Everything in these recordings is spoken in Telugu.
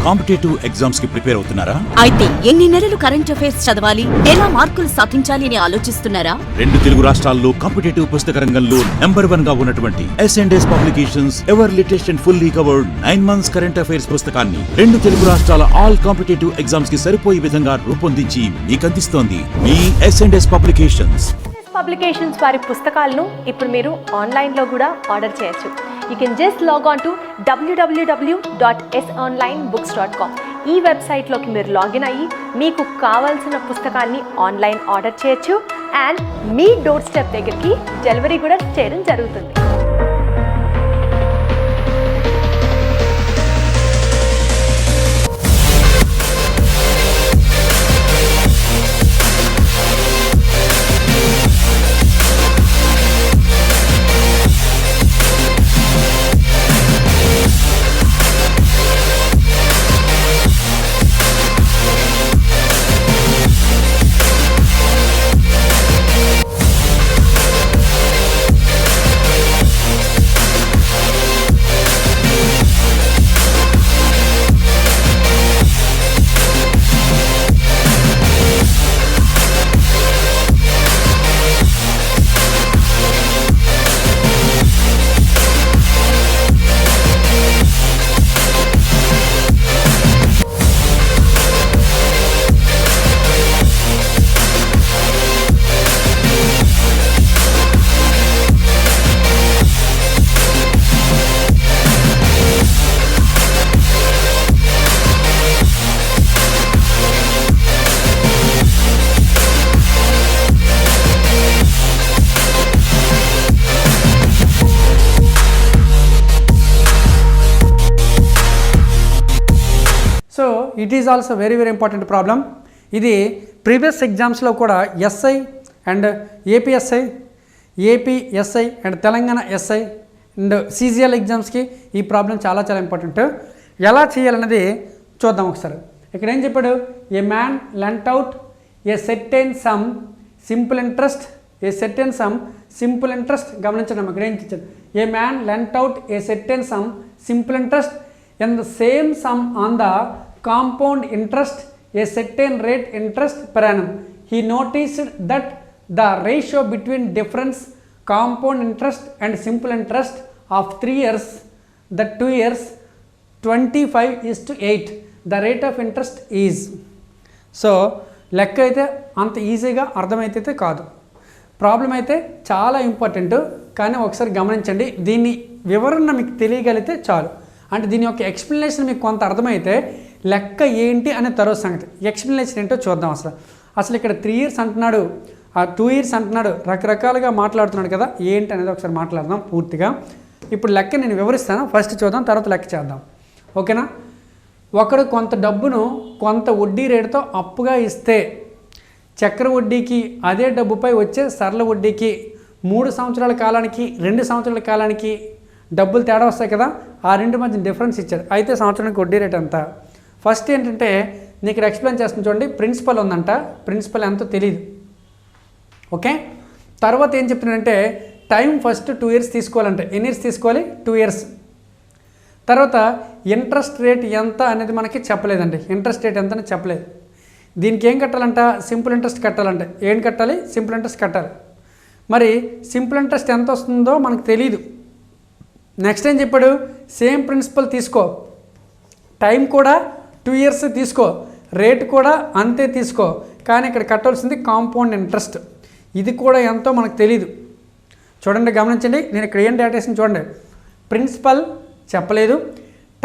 కాంపిటేటివ్ ఎగ్జామ్స్ కి ప్రిపేర్ అవుతున్నారా? అయితే ఎన్ని నెలలు కరెంట్ అఫైర్స్ చదవాలి, ఎలా మార్కులు సాధించాలి అని ఆలోచిస్తున్నారా? 2 తెలుగు రాష్ట్రాల్లో కాంపిటేటివ్ పుస్తక రంగంలో #1 గా ఉన్నటువంటి S&S publications ever latest and fully covered 9 months current affairs పుస్తకాన్ని 2 తెలుగు రాష్ట్రాల ఆల్ కాంపిటేటివ్ ఎగ్జామ్స్ కి సరిపోయే విధంగా రూపొందించి మీకు అందిస్తోంది మీ S&S పబ్లికేషన్స్ వారి పుస్తకాలను ఇప్పుడు మీరు ఆన్లైన్లో కూడా ఆర్డర్ చేయొచ్చు. You can just log on to www.sonlinebooks.com. ఈ వెబ్సైట్లోకి మీరు లాగిన్ అయ్యి మీకు కావాల్సిన పుస్తకాన్ని ఆన్లైన్ ఆర్డర్ చేయొచ్చు అండ్ మీ డోర్ స్టెప్ దగ్గరికి డెలివరీ కూడా చేయడం జరుగుతుంది. So it is also very important problem. ఇది ప్రీవియస్ ఎగ్జామ్స్లో కూడా SI and APSI and Telangana SI and CGL ఎగ్జామ్స్కి ఈ ప్రాబ్లం చాలా ఇంపార్టెంట్. ఎలా చేయాలన్నది చూద్దాం ఒకసారి. ఇక్కడ ఏం చెప్పాడు, a man lent out a certain sum simple interest గమనించడం. ఇక్కడ ఏం ఇచ్చాడు, a man lent out a certain sum simple interest and the same sum on the compound interest a certain rate interest per annum. He noticed that the ratio between difference compound interest and simple interest of 3 years, the 2 years 25:8. The rate of interest is. So లెక్క అయితే అంత ఈజీగా అర్థమైతే కాదు, ప్రాబ్లం అయితే చాలా ఇంపార్టెంట్. కానీ ఒకసారి గమనించండి, దీన్ని వివరణ మీకు తెలియగలిగితే చాలు. అంటే దీని యొక్క ఎక్స్ప్లెనేషన్ మీకు కొంత అర్థమైతే లెక్క ఏంటి అనే తర్వాత సంగతి. ఎక్స్ప్లెనేషన్ ఏంటో చూద్దాం. అసలు ఇక్కడ 3 years అంటున్నాడు, 2 years అంటున్నాడు, రకరకాలుగా మాట్లాడుతున్నాడు కదా, ఏంటి అనేది ఒకసారి మాట్లాడదాం పూర్తిగా. ఇప్పుడు లెక్క నేను వివరిస్తాను, ఫస్ట్ చూద్దాం, తర్వాత లెక్క చేద్దాం, ఓకేనా. ఒకడు కొంత డబ్బును కొంత వడ్డీ రేటుతో అప్పుగా ఇస్తే చక్ర వడ్డీకి అదే డబ్బుపై వచ్చే సరళ వడ్డీకి 3 సంవత్సరాల కాలానికి 2 సంవత్సరాల కాలానికి డబ్బులు తేడా వస్తాయి కదా, ఆ రెండు మధ్య డిఫరెన్స్ ఇచ్చాడు. అయితే సంవత్సరానికి వడ్డీ రేట్ ఎంత. ఫస్ట్ ఏంటంటే నేను ఇక్కడ ఎక్స్ప్లెయిన్ చేస్తాను చూడండి, ప్రిన్సిపల్ ఉందంట, ప్రిన్సిపల్ ఎంతో తెలియదు, ఓకే. తర్వాత ఏం చెప్తున్నాడంటే టైం ఫస్ట్ 2 years తీసుకోవాలంటే ఎన్ని ఇయర్స్ తీసుకోవాలి, 2 years. తర్వాత ఇంట్రెస్ట్ రేట్ ఎంత అనేది మనకి చెప్పలేదండి, ఇంట్రెస్ట్ రేట్ ఎంత అని చెప్పలేదు. దీనికి ఏం కట్టాలంట, సింపుల్ ఇంట్రెస్ట్ కట్టాలంటే ఏం కట్టాలి, సింపుల్ ఇంట్రెస్ట్ కట్టాలి. మరి సింపుల్ ఇంట్రెస్ట్ ఎంత వస్తుందో మనకు తెలియదు. నెక్స్ట్ ఏం చెప్పాడు, సేమ్ ప్రిన్సిపల్ తీసుకో, టైం కూడా 2 years తీసుకో, రేట్ కూడా అంతే తీసుకో, కానీ ఇక్కడ కట్టాల్సింది కాంపౌండ్ ఇంట్రెస్ట్. ఇది కూడా ఎంతో మనకు తెలీదు. చూడండి, గమనించండి, నేను ఇక్కడ ఏం డేటా వేసింది చూడండి. ప్రిన్సిపల్ చెప్పలేదు,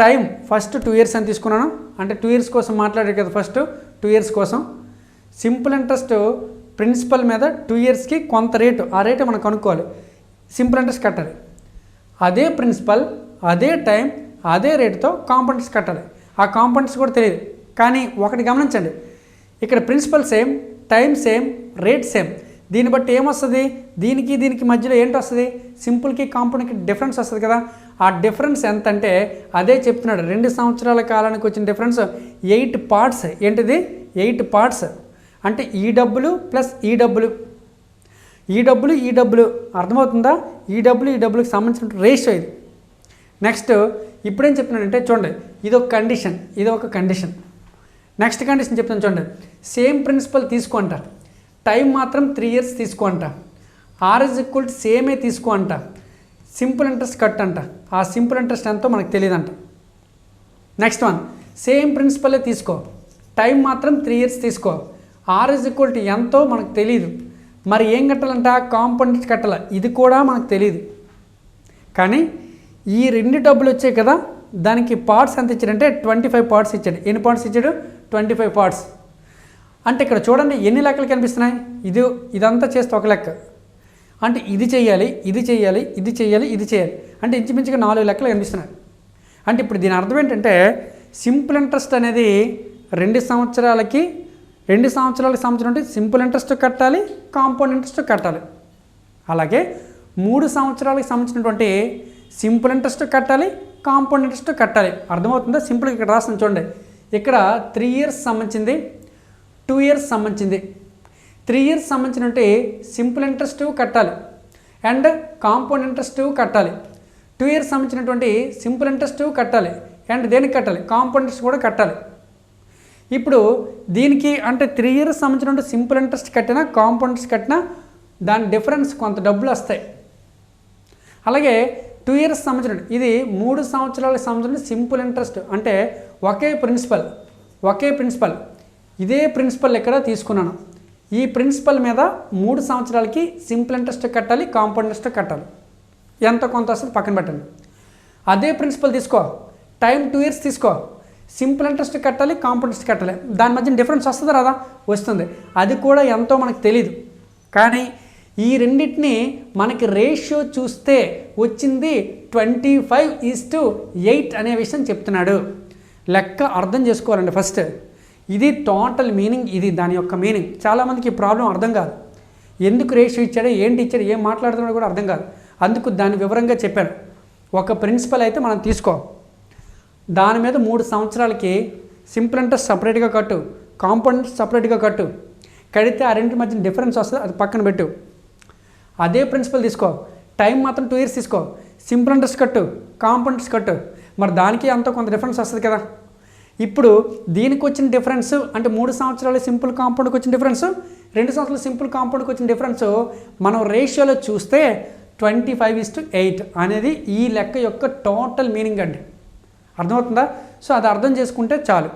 టైం ఫస్ట్ 2 years అని తీసుకున్నాను, అంటే 2 years కోసం మాట్లాడారు కదా, ఫస్ట్ 2 years కోసం. సింపుల్ ఇంట్రెస్ట్ ప్రిన్సిపల్ మీద 2 yearsకి కొంత రేటు, ఆ రేటు మనం కనుక్కోవాలి, సింపుల్ ఇంట్రెస్ట్ కట్టాలి. అదే ప్రిన్సిపల్ అదే టైం అదే రేటుతో కాంపౌండ్స్ కట్టాలి, ఆ కాంపౌండ్స్ కూడా తెలియదు. కానీ ఒకటి గమనించండి, ఇక్కడ principal same, time same, rate same. దీన్ని బట్టి ఏమొస్తుంది, దీనికి మధ్యలో ఏంటి వస్తుంది, సింపుల్కి కాంపౌండ్కి డిఫరెన్స్ వస్తుంది కదా. ఆ డిఫరెన్స్ ఎంత అంటే అదే చెప్తున్నాడు, 2 సంవత్సరాల కాలానికి వచ్చిన డిఫరెన్స్ 8 parts. ఏంటిది, 8 parts. అంటే ఈ డబ్బులు ప్లస్ ఈ డబ్బులు అర్థమవుతుందా, ఈ డబ్బులుకి సంబంధించిన రేషియో ఇది. నెక్స్ట్ ఇప్పుడేం చెప్తున్నానంటే చూడండి, ఇది ఒక కండిషన్, ఇది ఒక కండిషన్. నెక్స్ట్ కండిషన్ చెప్తాను చూడండి, సేమ్ ప్రిన్సిపల్ తీసుకో అంట, టైం మాత్రం 3 years తీసుకో అంట, R సేమే తీసుకో అంట, సింపుల్ ఇంట్రెస్ట్ కట్ అంట. ఆ సింపుల్ ఇంట్రెస్ట్ ఎంతో మనకు తెలియదంట. నెక్స్ట్ వన్, సేమ్ ప్రిన్సిపలే తీసుకో, టైం మాత్రం 3 years తీసుకో, R ఎంతో మనకు తెలియదు. మరి ఏం కట్టాలంట? కాంపౌండ్ కట్టాలి, ఇది కూడా మనకు తెలియదు. కానీ ఈ 2 డబ్బులు వచ్చాయి కదా, దానికి పార్ట్స్ ఎంత ఇచ్చాడంటే 25 parts ఇచ్చాడు. ఎన్ని పార్ట్స్ ఇచ్చాడు? 25 parts. అంటే ఇక్కడ చూడండి ఎన్ని లెక్కలు కనిపిస్తున్నాయి. ఇదంతా చేస్తే ఒక లెక్క, అంటే ఇది చేయాలి, ఇది చేయాలి, ఇది చేయాలి, ఇది చేయాలి, అంటే ఇంచుమించుగా 4 లెక్కలు కనిపిస్తున్నాయి. అంటే ఇప్పుడు దీని అర్థం ఏంటంటే సింపుల్ ఇంట్రెస్ట్ అనేది 2 సంవత్సరాలకి సంవత్సరం అంటే సింపుల్ ఇంట్రెస్ట్ కట్టాలి, కాంపౌండ్ ఇంట్రెస్ట్ కట్టాలి. అలాగే 3 సంవత్సరాలకు సంబంధించినటువంటి సింపుల్ ఇంట్రెస్ట్ కట్టాలి, కాంపౌండ్ ఇంట్రెస్ట్ కట్టాలి. అర్థమవుతుందా? సింపుల్గా ఇక్కడ రాసిన చూడండి, ఇక్కడ 3 years సంబంధించింది, 2 years సంబంధించింది. 3 years సంబంధించినటువంటి సింపుల్ ఇంట్రెస్ట్ కట్టాలి అండ్ కాంపౌండ్ ఇంట్రెస్ట్ కట్టాలి. 2 years సంబంధించినటువంటి సింపుల్ ఇంట్రెస్ట్ కట్టాలి అండ్ దేనికి కట్టాలి? కాంపౌండ్ ఇంట్రెస్ట్ కూడా కట్టాలి. ఇప్పుడు దీనికి అంటే 3 years సంబంధించినటువంటి సింపుల్ ఇంట్రెస్ట్ కట్టినా, కాంపౌండ్ ఇంట్రెస్ట్ కట్టినా దాని డిఫరెన్స్ కొంత డబ్బులు వస్తాయి. అలాగే 2 years సంబంధించిన ఇది 3 సంవత్సరాలకు సంబంధించిన సింపుల్ ఇంట్రెస్ట్, అంటే ఒకే ప్రిన్సిపల్ ఇదే ప్రిన్సిపల్ ఇక్కడ తీసుకున్నాను. ఈ ప్రిన్సిపల్ మీద 3 సంవత్సరాలకి సింపుల్ ఇంట్రెస్ట్ కట్టాలి, కాంపౌండ్ ఇంట్రెస్ట్ కట్టాలి. ఎంత కొంత వస్తుంది పక్కన పెట్టండి. అదే ప్రిన్సిపల్ తీసుకో, టైం 2 years తీసుకో, సింపుల్ ఇంట్రెస్ట్ కట్టాలి, కాంపౌండ్ ఇంట్రెస్ట్ కట్టాలి. దాని మధ్య డిఫరెన్స్ వస్తుందా రాదా? వస్తుంది. అది కూడా ఎంతో మనకు తెలియదు. కానీ ఈ రెండింటిని మనకి రేషియో చూస్తే వచ్చింది 25:8 అనే విషయం చెప్తున్నాడు. లెక్క అర్థం చేసుకోవాలండి ఫస్ట్. ఇది టోటల్ మీనింగ్, ఇది దాని యొక్క మీనింగ్. చాలామందికి ఈ ప్రాబ్లం అర్థం కాదు. ఎందుకు రేషియో ఇచ్చాడో, ఏంటి ఇచ్చాడో, ఏం మాట్లాడుతున్నాడో కూడా అర్థం కాదు. అందుకు దాన్ని వివరంగా చెప్పాను. ఒక ప్రిన్సిపల్ అయితే మనం తీసుకో, దాని మీద 3 సంవత్సరాలకి సింపుల్ ఇంట్రెస్ట్ సపరేట్గా కట్టు, కాంపౌండ్ ఇంట్రెస్ట్ సపరేట్గా కడితే ఆ రెండింటి మధ్య డిఫరెన్స్ వస్తుంది, అది పక్కన పెట్టు. అదే ప్రిన్సిపల్ తీసుకో, టైం మాత్రం 2 years తీసుకో, సింపుల్ ఇంట్రెస్ట్ కట్టు, కాంపౌండ్ ఇంట్రెస్ట్ కట్టు. మరి దానికి అంత కొంత డిఫరెన్స్ వస్తుంది కదా. ఇప్పుడు దీనికి వచ్చిన డిఫరెన్స్ అంటే 3 సంవత్సరాలు సింపుల్ కాంపౌండ్కి వచ్చిన డిఫరెన్స్, 2 సంవత్సరాలు సింపుల్ కాంపౌండ్కి వచ్చిన డిఫరెన్స్ మనం రేషియోలో చూస్తే 25:8 అనేది ఈ లెక్క యొక్క టోటల్ మీనింగ్ అండి. అర్థమవుతుందా? సో అది అర్థం చేసుకుంటే చాలు.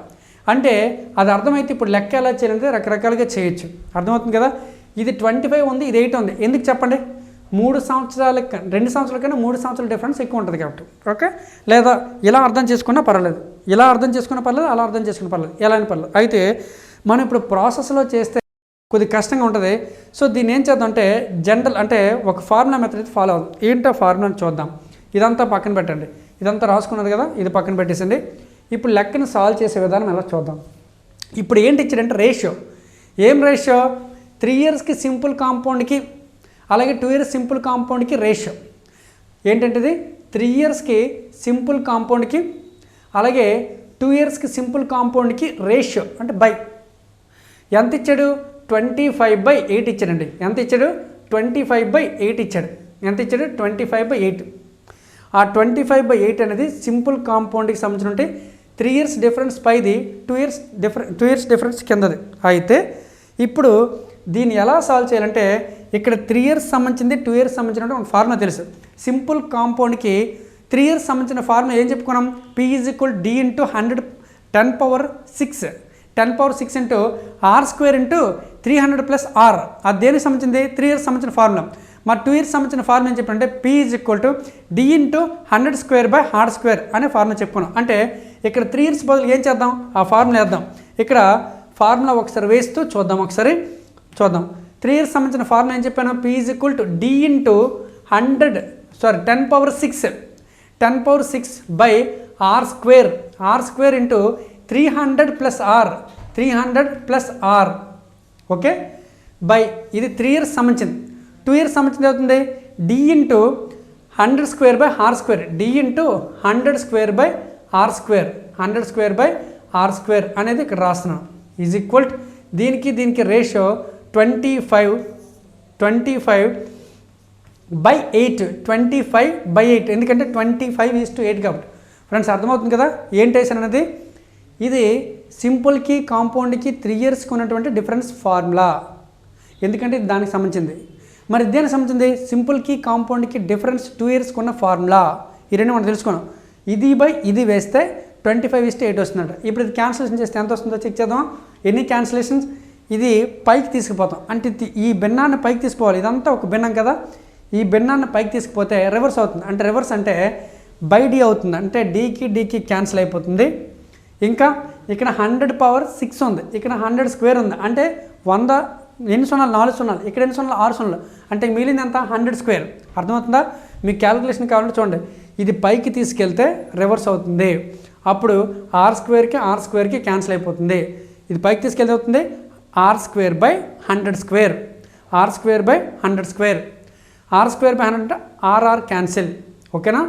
అంటే అది అర్థమైతే ఇప్పుడు లెక్క ఎలా చేయాలంటే రకరకాలుగా చేయొచ్చు. అర్థమవుతుంది కదా. ఇది 25 ఉంది, ఇది 8 ఉంది. ఎందుకు చెప్పండి? 2 సంవత్సరాల కన్నా 3 సంవత్సరాల డిఫరెన్స్ ఎక్కువ ఉంటుంది కాబట్టి. ఓకే, లేదా ఇలా అర్థం చేసుకున్నా పర్వాలేదు, ఇలా అర్థం చేసుకున్నా పర్లేదు, అలా అర్థం చేసుకున్నా పర్లేదు, ఎలా అయినా పర్లేదు. అయితే మనం ఇప్పుడు ప్రాసెస్లో చేస్తే కొద్దిగా కష్టంగా ఉంటుంది. సో దీన్ని ఏం చేద్దాం అంటే జనరల్ అంటే ఒక ఫార్ములా మెథడ్ అయితే ఫాలో అవుతుంది. ఏంటో ఫార్ములాని చూద్దాం. ఇదంతా పక్కన పెట్టండి, ఇదంతా రాసుకున్నది కదా, ఇది పక్కన పెట్టేసండి. ఇప్పుడు లెక్కను సాల్వ్ చేసే విధానం ఎలా చూద్దాం. ఇప్పుడు ఏంటి ఇచ్చాడంటే రేషియో. ఏం రేషియో? 3 yearsకి సింపుల్ కాంపౌండ్కి అలాగే 2 years సింపుల్ కాంపౌండ్కి రేషియో ఏంటంటే 3 yearsకి సింపుల్ కాంపౌండ్కి అలాగే 2 yearsకి సింపుల్ కాంపౌండ్కి రేషియో అంటే బై ఎంత ఇచ్చాడు? 25/8 ఇచ్చాడండి. ఎంత ఇచ్చాడు? 25/8 ఇచ్చాడు. ఎంత ఇచ్చాడు? 25/8. ఆ 25/8 అనేది సింపుల్ కాంపౌండ్కి సంబంధించి 3 years డిఫరెన్స్ పైది, 2 years డిఫరెన్స్ కిందది. అయితే ఇప్పుడు దీన్ని ఎలా సాల్వ్ చేయాలంటే ఇక్కడ 3 years సంబంధించింది, 2 years సంబంధించిన ఒక ఫార్ములా తెలుసు. సింపుల్ కాంపౌండ్కి 3 years సంబంధించిన ఫార్ములా ఏం చెప్పుకున్నాం? P = D × 100 10⁻6 10⁻6 R² 300 + R. అది దేనికి సంబంధించింది? 3 years సంబంధించిన ఫార్ములా. మరి 2 years సంబంధించిన ఫార్ములా ఏం చెప్పంటే P = D × 100² R² అనే ఫార్ములా చెప్పుకున్నాం. అంటే ఇక్కడ 3 years బదులు ఏం చేద్దాం? ఆ ఫార్ములా వేద్దాం. ఇక్కడ ఫార్ములా ఒకసారి వేస్తూ చూద్దాం. 3 years సంబంధించిన ఫార్ములా ఏం చెప్పాను? P = D × 10⁻6 10⁻6/R². R² 300 + R 300 + R. Okay, by ఇది 3 years సంబంధించింది. 2 years సంబంధించింది అవుతుంది D × 100²/R². D × 100²/R². 100²/R² అనేది ఇక్కడ రాస్తున్నాను. ఈజ్ ఈక్వల్ దీనికి రేషియో 25 బై 8 25/8 ఎందుకంటే 25:8 కాబట్టి ఫ్రెండ్స్ అర్థమవుతుంది కదా ఏంటి వేసాను అనేది. ఇది సింపుల్కి కాంపౌండ్కి 3 ఇయర్స్కి ఉన్నటువంటి డిఫరెన్స్ ఫార్ములా, ఎందుకంటే ఇది దానికి సంబంధించింది. మరి దేనికి సంబంధించింది? సింపుల్కి కాంపౌండ్కి డిఫరెన్స్ 2 ఇయర్స్కి ఉన్న ఫార్ములా. ఈ రెండు మనం తెలుసుకున్నాం. ఇది బై ఇది వేస్తే 25:8 వస్తుందంట. ఇప్పుడు ఇది క్యాన్సిలేషన్ చేస్తే ఎంత వస్తుందో చెక్ చేద్దాం. ఎన్ని క్యాన్సిలేషన్స్? ఇది పైకి తీసుకుపోతాం అంటే ఈ భిన్నాన్ని పైకి తీసుకోవాలి. ఇదంతా ఒక భిన్నం కదా, ఈ భిన్నాన్ని పైకి తీసుకుపోతే రివర్స్ అవుతుంది. అంటే రివర్స్ అంటే బై డి అవుతుంది, అంటే డీకి క్యాన్సిల్ అయిపోతుంది. ఇంకా ఇక్కడ 100⁶ ఉంది, ఇక్కడ 100 స్క్వేర్ ఉంది, అంటే 100 ఎన్ని సున్నాలు? 4 సున్నాలు. ఇక్కడ ఎన్ని సున్నాలు? 6 సున్నాలు. అంటే మిగిలింది ఎంత? 100 స్క్వేర్. అర్థమవుతుందా? మీకు క్యాలిక్యులేషన్ కావాలంటే చూడండి, ఇది పైకి తీసుకెళ్తే రివర్స్ అవుతుంది. అప్పుడు r² క్యాన్సిల్ అయిపోతుంది. ఇది పైకి తీసుకెళ్తే అవుతుంది r²/100², r²/100², r²/100 అంటే r క్యాన్సిల్. ఓకేనా?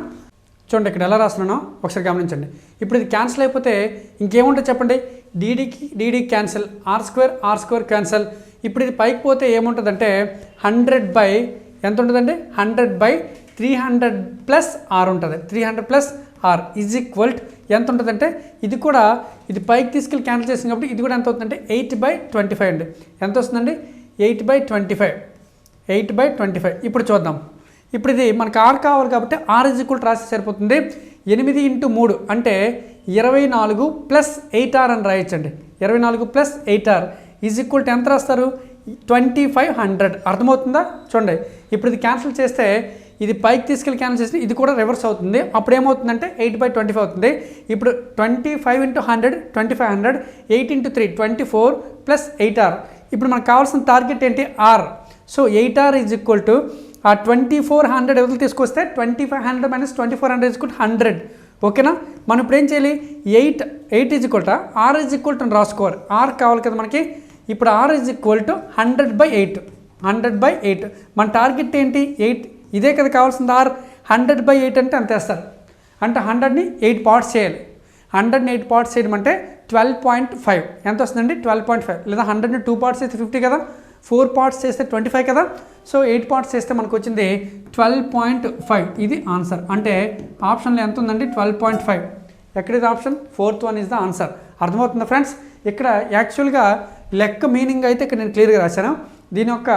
చూడండి ఇక్కడ ఎలా రాస్తున్నానో ఒకసారి గమనించండి. ఇప్పుడు ఇది క్యాన్సిల్ అయిపోతే ఇంకేముంటుంది చెప్పండి? DD cancel, r² cancel. ఇప్పుడు ఇది పైకి పోతే ఏముంటుందంటే 100 ఎంత ఉంటుందండి? 100/300 + r ఉంటుంది. 300 + r ఈజ్ ఈక్వల్ ఎంత ఉంటుందంటే ఇది కూడా ఇది పైకి తీసుకెళ్ళి క్యాన్సిల్ చేసింది కాబట్టి ఇది కూడా ఎంత అవుతుందంటే 8/25 అండి. ఎంత వస్తుందండి? 8/25. 8/25. ఇప్పుడు చూద్దాం. ఇప్పుడు ఇది మనకు r కావాలి కాబట్టి r ఈజ్ ఈక్వల్ రాస్తే సరిపోతుంది. 8 × 3 అంటే 24 + 8r అని రాయొచ్చండి. 24 + 8r ఈజ్ ఈక్వల్ టు ఎంత రాస్తారు? 2500. అర్థమవుతుందా? చూడండి ఇప్పుడు ఇది క్యాన్సిల్ చేస్తే ఇది పైకి తీసుకెళ్ళి క్యాన్సిల్ చేస్తే ఇది కూడా రివర్స్ అవుతుంది. అప్పుడు ఏమవుతుందంటే 8/25 అవుతుంది. ఇప్పుడు 25 × 100 2500, 8 × 3 24 + 8r. ఇప్పుడు మనకు కావాల్సిన టార్గెట్ ఏంటి? r. So 8r is equal to ఆ 2400 ఎవరు తీసుకొస్తే 2500 - 2400 ఈజ్ ఈక్వల్ 100. ఓకేనా? మనం ఇప్పుడు ఏం చేయాలి? 8 is equal to r is equal to రాసుకోవాలి. r కావాలి కదా మనకి. ఇప్పుడు r ఈజ్ ఈక్వల్ టు 100/8. 100/8 మన టార్గెట్ ఏంటి? 8. ఇదే కదా కావాల్సింది r. 100/8 అంటే అంత వేస్తారు, అంటే 100ని 8 పార్ట్స్ చేయాలి. 100ని 8 పార్ట్స్ చేయడం అంటే 12.5. ఎంత వస్తుందండి? 12.5. లేదా 100ని 2 పార్ట్స్ చేస్తే 50 కదా, 4 పార్ట్స్ చేస్తే 25 కదా. సో 8 పార్ట్స్ చేస్తే మనకు వచ్చింది 12.5. ఇది ఆన్సర్. అంటే ఆప్షన్లో ఎంత ఉందండి? 12.5. ఎక్కడిది option? 4th one is the answer. అర్థమవుతుందా ఫ్రెండ్స్? ఇక్కడ యాక్చువల్గా లెక్క మీనింగ్ అయితే ఇక్కడ నేను క్లియర్గా రాశాను. దీని యొక్క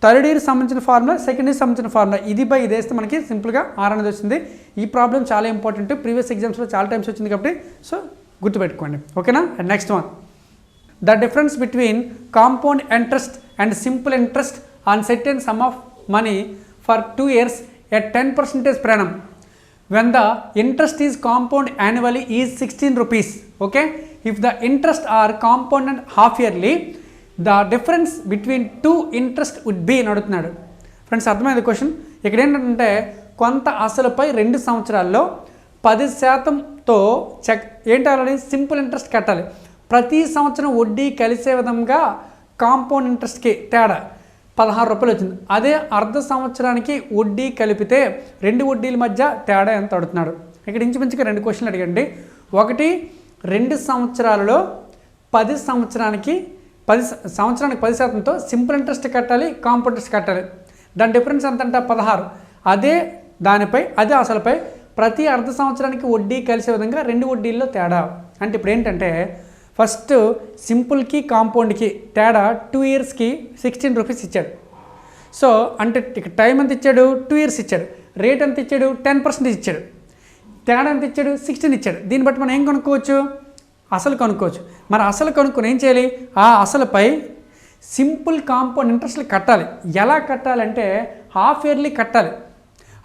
థర్డ్ ఇయర్ సంబంధించిన ఫార్ములా, సెకండ్ ఇయర్ సంబంధించిన ఫార్ములా, ఇది బై ఇది వేస్తే మనకి సింపుల్గా r అనేది వచ్చింది. ఈ ప్రాబ్లం చాలా ఇంపార్టెంట్, ప్రీవియస్ ఎగ్జామ్స్లో చాలా టైమ్స్ వచ్చింది కాబట్టి సో గుర్తుపెట్టుకోండి. ఓకేనా? And next one, the difference between compound interest and simple interest on certain sum of money for 2 years at 10% per annum when the interest is compound annually is 16 rupees. Okay, if the interest are compounded half yearly, the difference between two interest would be అని అడుగుతున్నాడు. ఫ్రెండ్స్ అర్థమైంది క్వశ్చన్. ఇక్కడ ఏంటంటే కొంత అసలుపై 2 సంవత్సరాల్లో 10%తో చెక్ ఏంటి అవ్వాలి? సింపుల్ ఇంట్రెస్ట్ కట్టాలి. ప్రతి సంవత్సరం వడ్డీ కలిసే విధంగా కాంపౌండ్ ఇంట్రెస్ట్కి తేడా 16 రూపాయలు వచ్చింది. అదే అర్ధ సంవత్సరానికి వడ్డీ కలిపితే 2 వడ్డీల మధ్య తేడా ఎంత అడుగుతున్నాడు. ఇక్కడ ఇంచుమించుగా 2 క్వశ్చన్లు అడిగండి. ఒకటి 2 సంవత్సరాలలో 10 సంవత్సరానికి 10%తో సింపుల్ ఇంట్రెస్ట్ కట్టాలి, కాంపౌండ్ ఇంట్రెస్ట్ కట్టాలి. దాని డిఫరెన్స్ ఎంత అంటే 16. అదే దానిపై అదే అసలుపై ప్రతి అర్ధ సంవత్సరానికి వడ్డీ కలిసే విధంగా 2 వడ్డీల్లో తేడా. అంటే ఇప్పుడు ఏంటంటే ఫస్ట్ సింపుల్కి కాంపౌండ్కి తేడా 2 ఇయర్స్కి 16 రూపీస్ ఇచ్చాడు. సో అంటే ఇక్కడ టైం ఎంత ఇచ్చాడు? 2 ఇయర్స్ ఇచ్చాడు. రేట్ ఎంత ఇచ్చాడు? 10% ఇచ్చాడు. తేడా ఎంత ఇచ్చాడు? 16 ఇచ్చాడు. దీన్ని బట్టి మనం ఏం కనుక్కోవచ్చు? అసలు కనుక్కోవచ్చు. మరి అసలు కనుక్కొని ఏం చేయాలి? ఆ అసలుపై సింపుల్ కాంపౌండ్ ఇంట్రెస్ట్లు కట్టాలి. ఎలా కట్టాలంటే హాఫ్ ఇయర్లీ కట్టాలి.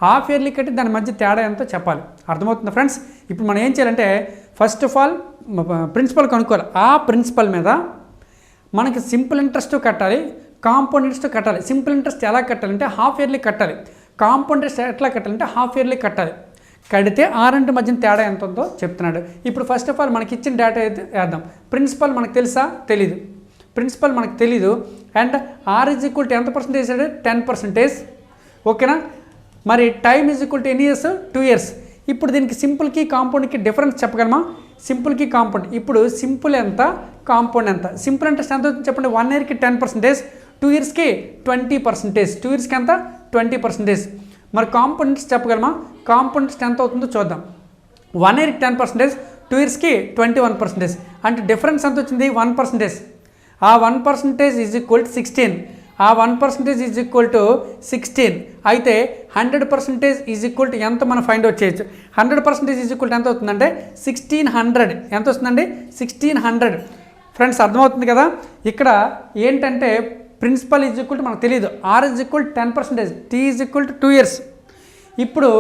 హాఫ్ ఇయర్లీ కట్టి దాని మధ్య తేడా ఎంతో చెప్పాలి. అర్థమవుతుందా ఫ్రెండ్స్? ఇప్పుడు మనం ఏం చేయాలంటే ఫస్ట్ ఆఫ్ ఆల్ ప్రిన్సిపల్ కనుక్కోవాలి. ఆ ప్రిన్సిపల్ మీద మనకి సింపుల్ ఇంట్రెస్ట్ కట్టాలి, కాంపౌండ్ ఇంట్రెస్ట్ కట్టాలి. సింపుల్ ఇంట్రెస్ట్ ఎలా కట్టాలంటే హాఫ్ ఇయర్లీ కట్టాలి. కాంపౌండ్ ఇంట్రెస్ట్ ఎట్లా కట్టాలంటే హాఫ్ ఇయర్లీ కట్టాలి. కడితే ఆ రెండు మధ్యన తేడా ఎంత ఉందో చెప్తున్నాడు. ఇప్పుడు ఫస్ట్ ఆఫ్ ఆల్ మనకి ఇచ్చిన డేటా అయితే వేద్దాం. ప్రిన్సిపల్ మనకు తెలుసా? తెలీదు. ప్రిన్సిపల్ మనకు తెలీదు. And r is equal to ఎంత పర్సెంటేజ్? 10%. ఓకేనా? మరి టైమ్ ఈజ్ ఈక్వల్ టు ఎన్ని ఇయర్స్? 2 ఇయర్స్. ఇప్పుడు దీనికి సింపుల్కి కాంపౌండ్కి డిఫరెన్స్ చెప్పగలమా? సింపుల్కి కాంపౌండ్. ఇప్పుడు సింపుల్ ఎంత, కాంపౌండ్ ఎంత? సింపుల్ ఇంట్రెస్ట్ ఎంత చెప్పండి? 1 ఇయర్కి 10%, 2 ఇయర్స్కి 20%. 2 ఇయర్స్కి ఎంత? 20%. మరి కాంపోనెంట్స్ చెప్పగలమా? కాంపోనెంట్స్ ఎంత అవుతుందో చూద్దాం. 1 ఇయర్కి 10%, 2 ఇయర్స్కి 21%. అంటే డిఫరెన్స్ ఎంత వచ్చింది? 1%. ఆ 1% ఈజ్ ఈక్వల్ టు 16. ఆ 1% ఈజ్ ఈక్వల్ టు 16. అయితే 100% ఈజ్ ఈక్వల్ టు ఎంత మనం ఫైండ్ అవుట్ చేయొచ్చు? 100% ఈజ్ ఈక్వల్ టు ఎంత అవుతుందంటే 1600. ఎంత వస్తుందండి? 1600. ఫ్రెండ్స్ అర్థమవుతుంది కదా? ఇక్కడ ఏంటంటే ప్రిన్సిపల్ ఈజ్ ఈక్వల్ టు మనకు తెలియదు. R is equal 10%, T is equal to 2 years. ఇప్పుడు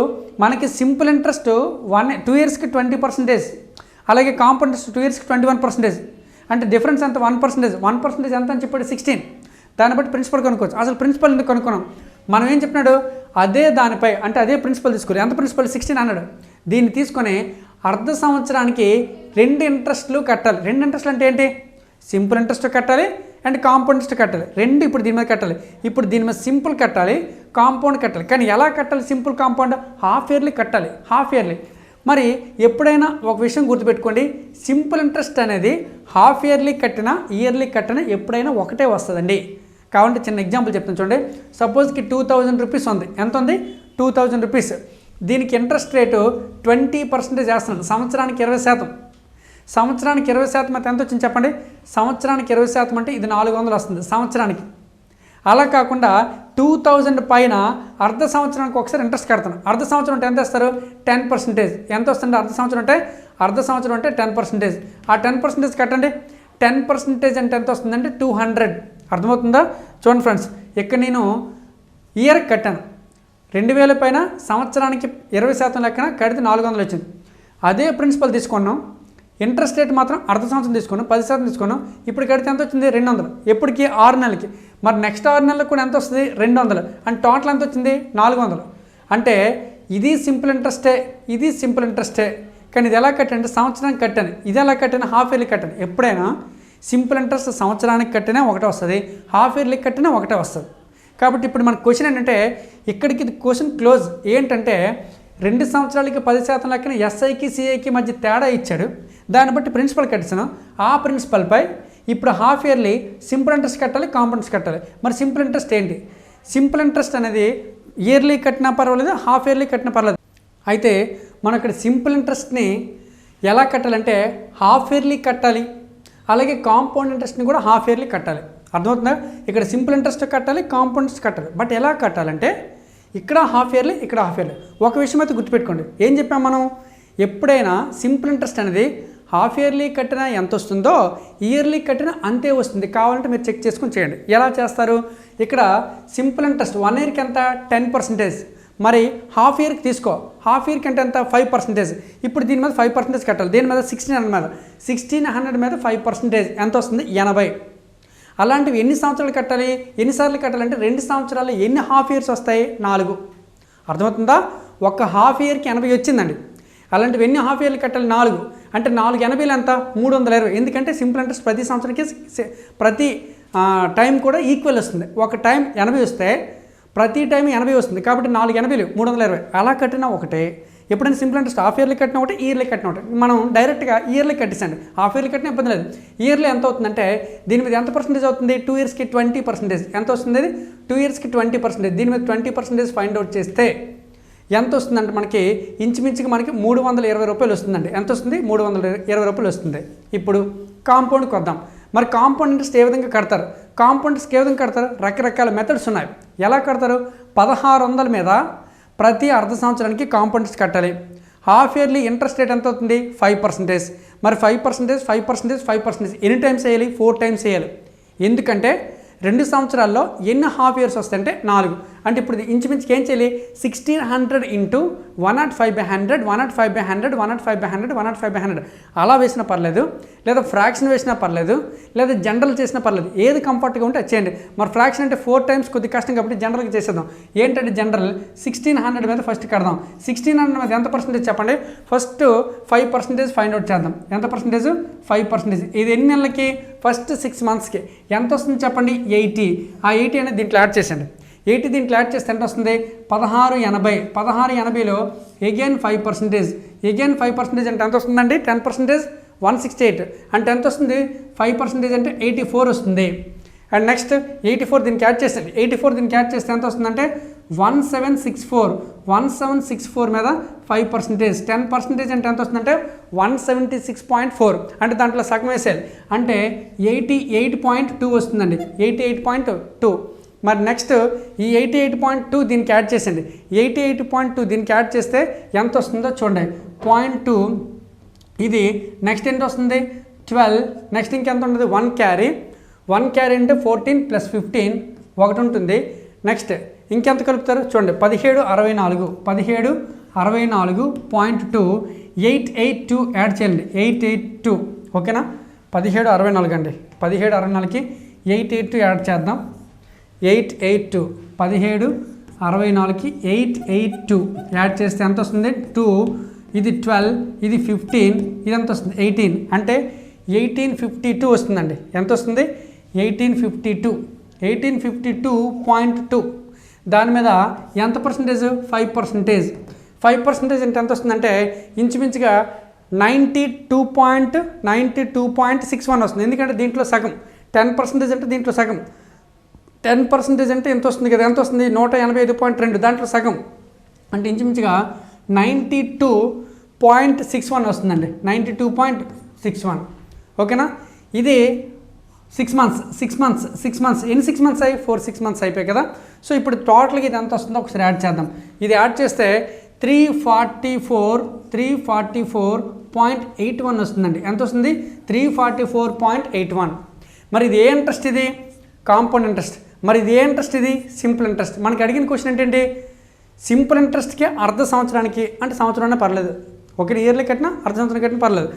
మనకి సింపుల్ ఇంట్రెస్ట్ 2 ఇయర్స్కి 20%, అలాగే కాంపౌండ్ 2 ఇయర్స్కి 21%. అంటే డిఫరెన్స్ ఎంత? 1%. 1% ఎంత అని చెప్పాడు? 16. దాన్ని బట్టి ప్రిన్సిపల్ కనుక్కోవచ్చు. అసలు ప్రిన్సిపల్ ఎందుకు కనుక్కున్నాం? మనం ఏం చెప్పినాడు? అదే దానిపై అంటే అదే ప్రిన్సిపల్ తీసుకోవాలి. ఎంత ప్రిన్సిపల్? 1600. దీన్ని తీసుకొని అర్ధ సంవత్సరానికి 2 ఇంట్రెస్ట్లు కట్టాలి. 2 ఇంట్రెస్ట్లు అంటే ఏంటి? సింపుల్ ఇంట్రెస్ట్ కట్టాలి అండ్ కాంపౌండ్ ఇంట్రెస్ట్ కట్టాలి. 2 ఇప్పుడు దీని మీద కట్టాలి. ఇప్పుడు దీని మీద సింపుల్ కట్టాలి, కాంపౌండ్ కట్టాలి. కానీ ఎలా కట్టాలి? సింపుల్ కాంపౌండ్ హాఫ్ ఇయర్లీ కట్టాలి. Half yearly. మరి ఎప్పుడైనా ఒక విషయం గుర్తుపెట్టుకోండి, సింపుల్ ఇంట్రెస్ట్ అనేది హాఫ్ ఇయర్లీ కట్టినా ఇయర్లీ కట్టినా ఎప్పుడైనా ఒకటే వస్తుందండి. కాబట్టి చిన్న ఎగ్జాంపుల్ చెప్తాను చూడండి. సపోజ్కి 2000 రూపీస్ ఉంది. ఎంత ఉంది? 2000 రూపీస్. దీనికి ఇంట్రెస్ట్ రేటు 20% చేస్తున్నాడు. సంవత్సరానికి 20%. సంవత్సరానికి 20% అయితే ఎంత వచ్చింది చెప్పండి? సంవత్సరానికి 20% అంటే ఇది 400 వస్తుంది సంవత్సరానికి. అలా కాకుండా 2000 పైన అర్ధ సంవత్సరానికి ఒకసారి ఇంట్రెస్ట్ కడతాను. అర్ధ సంవత్సరం అంటే ఎంత ఇస్తారు? 10%. ఎంత వస్తుంది అర్ధ సంవత్సరం అంటే? అర్ధ సంవత్సరం అంటే 10%. ఆ 10% కట్టండి. 10% అంటే ఎంత వస్తుందంటే 200. అర్థమవుతుందా? చూడండి ఫ్రెండ్స్, ఇక్కడ నేను ఇయర్కి కట్టాను 2000 పైన సంవత్సరానికి 20% లెక్కన కడితే 400 వచ్చింది. అదే ప్రిన్సిపల్ తీసుకున్నాం. ఇంట్రెస్ట్ రేట్ మాత్రం అర్ధ సంవత్సరం తీసుకున్నాం, 10% తీసుకున్నాం. ఇప్పుడు కడితే ఎంత వచ్చింది? 200. ఎప్పటికి? 6 నెలలకి. మరి నెక్స్ట్ 6 నెలలకు కూడా ఎంత వస్తుంది? 200. అండ్ టోటల్ ఎంత వచ్చింది? 400. అంటే ఇది సింపుల్ ఇంట్రెస్టే, ఇది సింపుల్ ఇంట్రెస్టే. కానీ ఇది ఎలా కట్టండి? సంవత్సరానికి కట్టాను. ఇది ఎలా కట్టాను? హాఫ్ ఇయర్లీ కట్టాను. ఎప్పుడైనా సింపుల్ ఇంట్రెస్ట్ సంవత్సరానికి కట్టినా ఒకటే వస్తుంది, హాఫ్ ఇయర్లీ కట్టినా ఒకటే వస్తుంది. కాబట్టి ఇప్పుడు మన క్వశ్చన్ ఏంటంటే ఇక్కడికి ఇది క్వశ్చన్ క్లోజ్. ఏంటంటే 2 సంవత్సరాలకి 10% లెక్కన ఎస్ఐకి సిఐకి మధ్య తేడా ఇచ్చాడు. దాన్ని బట్టి ప్రిన్సిపల్ కట్టించాను. ఆ ప్రిన్సిపల్పై ఇప్పుడు హాఫ్ ఇయర్లీ సింపుల్ ఇంట్రెస్ట్ కట్టాలి, కాంపౌండ్స్ కట్టాలి. మరి సింపుల్ ఇంట్రెస్ట్ ఏంటి? సింపుల్ ఇంట్రెస్ట్ అనేది ఇయర్లీ కట్టినా పర్వాలేదు, హాఫ్ ఇయర్లీ కట్టినా పర్వాలేదు. అయితే మనం ఇక్కడ సింపుల్ ఇంట్రెస్ట్ని ఎలా కట్టాలంటే హాఫ్ ఇయర్లీ కట్టాలి, అలాగే కాంపౌండ్ ఇంట్రెస్ట్ని కూడా హాఫ్ ఇయర్లీ కట్టాలి. అర్థమవుతుందా? ఇక్కడ సింపుల్ ఇంట్రెస్ట్ కట్టాలి, కాంపౌండ్స్ కట్టాలి. బట్ ఎలా కట్టాలంటే ఇక్కడ హాఫ్ ఇయర్లీ, ఇక్కడ హాఫ్ ఇయర్లీ. ఒక విషయం అయితే గుర్తుపెట్టుకోండి. ఏం చెప్పాం మనం? ఎప్పుడైనా సింపుల్ ఇంట్రెస్ట్ అనేది హాఫ్ ఇయర్లీ కట్టినా ఎంత వస్తుందో ఇయర్లీ కట్టినా అంతే వస్తుంది. కావాలంటే మీరు చెక్ చేసుకుని చేయండి. ఎలా చేస్తారు? ఇక్కడ సింపుల్ ఇంట్రెస్ట్ 1 ఇయర్కి ఎంత? 10%. మరి హాఫ్ ఇయర్కి తీసుకో. హాఫ్ ఇయర్కి అంటే ఎంత? 5%. ఇప్పుడు దీని మీద 5% కట్టాలి. దీని మీద 1600 మీద 5% ఎంత వస్తుంది? 80. అలాంటివి ఎన్ని సంవత్సరాలు కట్టాలి? ఎన్నిసార్లు కట్టాలంటే 2 సంవత్సరాలు ఎన్ని హాఫ్ ఇయర్స్ వస్తాయి? 4. అర్థమవుతుందా? ఒక హాఫ్ ఇయర్కి 80 వచ్చిందండి. అలాంటివి ఎన్ని హాఫ్ ఇయర్లు కట్టాలి? 4. అంటే 480 ఎంత? 320. ఎందుకంటే సింపుల్ ఇంట్రెస్ట్ ప్రతి సంవత్సరానికి ప్రతి టైం కూడా ఈక్వల్ వస్తుంది. ఒక టైం 80 వస్తే ప్రతి టైం 80 వస్తుంది. కాబట్టి 480 320. అలా కట్టినా ఒకటే. ఎప్పుడైనా సింపుల్ ఇంట్రెస్ట్ హాఫ్ ఇయర్లీ కట్టినా ఒకటి, ఇయర్లీ కట్టినా ఒకటి. మనం డైరెక్ట్గా ఇయర్లీ కట్టేసండి. హాఫ్ ఇయర్లీ కట్టినా ఇబ్బంది లేదు. ఇయర్లీ ఎంత అవుతుందంటే దీని మీద ఎంత పర్సెంటేజ్ అవుతుంది? 2 ఇయర్స్కి 20%. ఎంత వస్తుంది? 2 ఇయర్స్కి 20%. దీని మీద 20% ఫైండ్ అవుట్ చేస్తే ఎంత వస్తుందంటే మనకి ఇంచుమించుగా మనకి 320 రూపాయలు వస్తుందండి. ఎంత వస్తుంది? 320 రూపాయలు వస్తుంది. ఇప్పుడు కాంపౌండ్కి వద్దాం. మరి కాంపౌండ్ ఇంట్రెస్ట్ ఏ విధంగా కడతారు? కాంపౌండ్ ఇంట్రెస్ట్ ఏ విధంగా కడతారు? రకరకాల మెథడ్స్ ఉన్నాయి. ఎలా కడతారు? 1600 మీద ప్రతి అర్ధ సంవత్సరానికి కాంపౌండ్ ఇంట్రెస్ట్ కట్టాలి. హాఫ్ ఇయర్లీ ఇంట్రెస్ట్ రేట్ ఎంత అవుతుంది? 5%. మరి 5% ఎన్ని టైమ్స్ వేయాలి? 4 టైమ్స్ వేయాలి. ఎందుకంటే 2 సంవత్సరాల్లో ఎన్ని హాఫ్ ఇయర్స్ వస్తాయంటే 4. అంటే ఇప్పుడు ఇంచుమించుకి ఏం చేయాలి? 1600 ఇంటూ 105/100, 105/100, 105/100, 105/100 అలా వేసినా పర్లేదు, లేదా ఫ్రాక్షన్ వేసినా పర్లేదు, లేదా జనరల్ చేసినా పర్లేదు. ఏది కంఫర్ట్గా ఉంటే అది చేయండి. మరి ఫ్రాక్షన్ అంటే 4 టైమ్స్ కొద్ది కష్టం కాబట్టి జనరల్గా చేసేద్దాం. ఏంటంటే జనరల్ 1600 మీద ఫస్ట్ కడదాం. 1600 మీద ఎంత పర్సెంటేజ్ చెప్పండి? ఫస్ట్ 5% ఫైండ్ అవుట్ చేద్దాం. ఎంత పర్సెంటేజ్? 5%. ఇది ఎన్ని నెలలకి? ఫస్ట్ 6 మంత్స్కి. ఎంత వస్తుంది చెప్పండి? 80. ఆ 80 అనేది దీంట్లో యాడ్ చేసండి. 80 దీంట్లో యాడ్ చేస్తే ఎంత వస్తుంది? 1680. 1680లో అగైన్ 5%. అగైన్ 5% అంటే ఎంత వస్తుందండి? 10%, 168. అంటే ఎంత వస్తుంది? 5% అంటే 84 వస్తుంది. అండ్ నెక్స్ట్ 84 దీనికి యాడ్ చేసేది. 84 దీనికి యాడ్ చేస్తే ఎంత వస్తుందంటే 1764 మీద 5%, 10% అంటే ఎంత వస్తుందంటే 176.4, అంటే దాంట్లో సగం వేసేయాలి అంటే 88.2 వస్తుందండి, 88.2. మరి నెక్స్ట్ ఈ 88.2 దీనికి యాడ్ చేసండి, 88.2 దీనికి యాడ్ చేస్తే ఎంత వస్తుందో చూడండి, 0.2. ఇది నెక్స్ట్ ఎంత వస్తుంది 12, నెక్స్ట్ ఇంకెంత ఉంటుంది 1 క్యారీ అంటే 14 + 15 ఒకటి ఉంటుంది. నెక్స్ట్ ఇంకెంత కలుపుతారు చూడండి, 1764, 1764.2, 882 యాడ్ చేయండి, 882. ఓకేనా, 1764 అండి, 1764కి 882 యాడ్ చేద్దాం, 882, 1764కి 882 యాడ్ చేస్తే ఎంత వస్తుంది 2, ఇది 12, ఇది 15, ఇది ఎంత వస్తుంది 18, అంటే 1852 వస్తుందండి. ఎంత వస్తుంది 1852.2. దాని మీద ఎంత పర్సంటేజ్ 5%. 5% అంటే ఎంత వస్తుందంటే ఇంచుమించుగా 92.61 వస్తుంది, ఎందుకంటే దీంట్లో సగం 10% అంటే దీంట్లో సగం 10% అంటే ఎంత వస్తుంది కదా, ఎంత వస్తుంది 185.2, దాంట్లో సగం అంటే ఇంచుమించుగా 92.61 వస్తుందండి, 92.61. ఓకేనా, ఇది 6 months. ఎన్ని 6 months అయ్యి 6 months అయిపోయాయి కదా. సో ఇప్పుడు టోటల్గా ఇది ఎంత వస్తుందో ఒకసారి యాడ్ చేద్దాం. ఇది యాడ్ చేస్తే 344.81 వస్తుందండి. ఎంత వస్తుంది 344.81. మరి ఇది ఏ ఇంట్రెస్ట్, ఇది కాంపౌండ్ ఇంట్రెస్ట్. మరి ఇది ఏ ఇంట్రెస్ట్, ఇది సింపుల్ ఇంట్రెస్ట్. మనకి అడిగిన క్వశ్చన్ ఏంటంటే సింపుల్ ఇంట్రెస్ట్కి అర్ధ సంవత్సరానికి అంటే సంవత్సరాన్ని పర్లేదు, ఒక ఇయర్లీ కట్టినా అర్ధ సంవత్సరం కట్టినా పర్లేదు.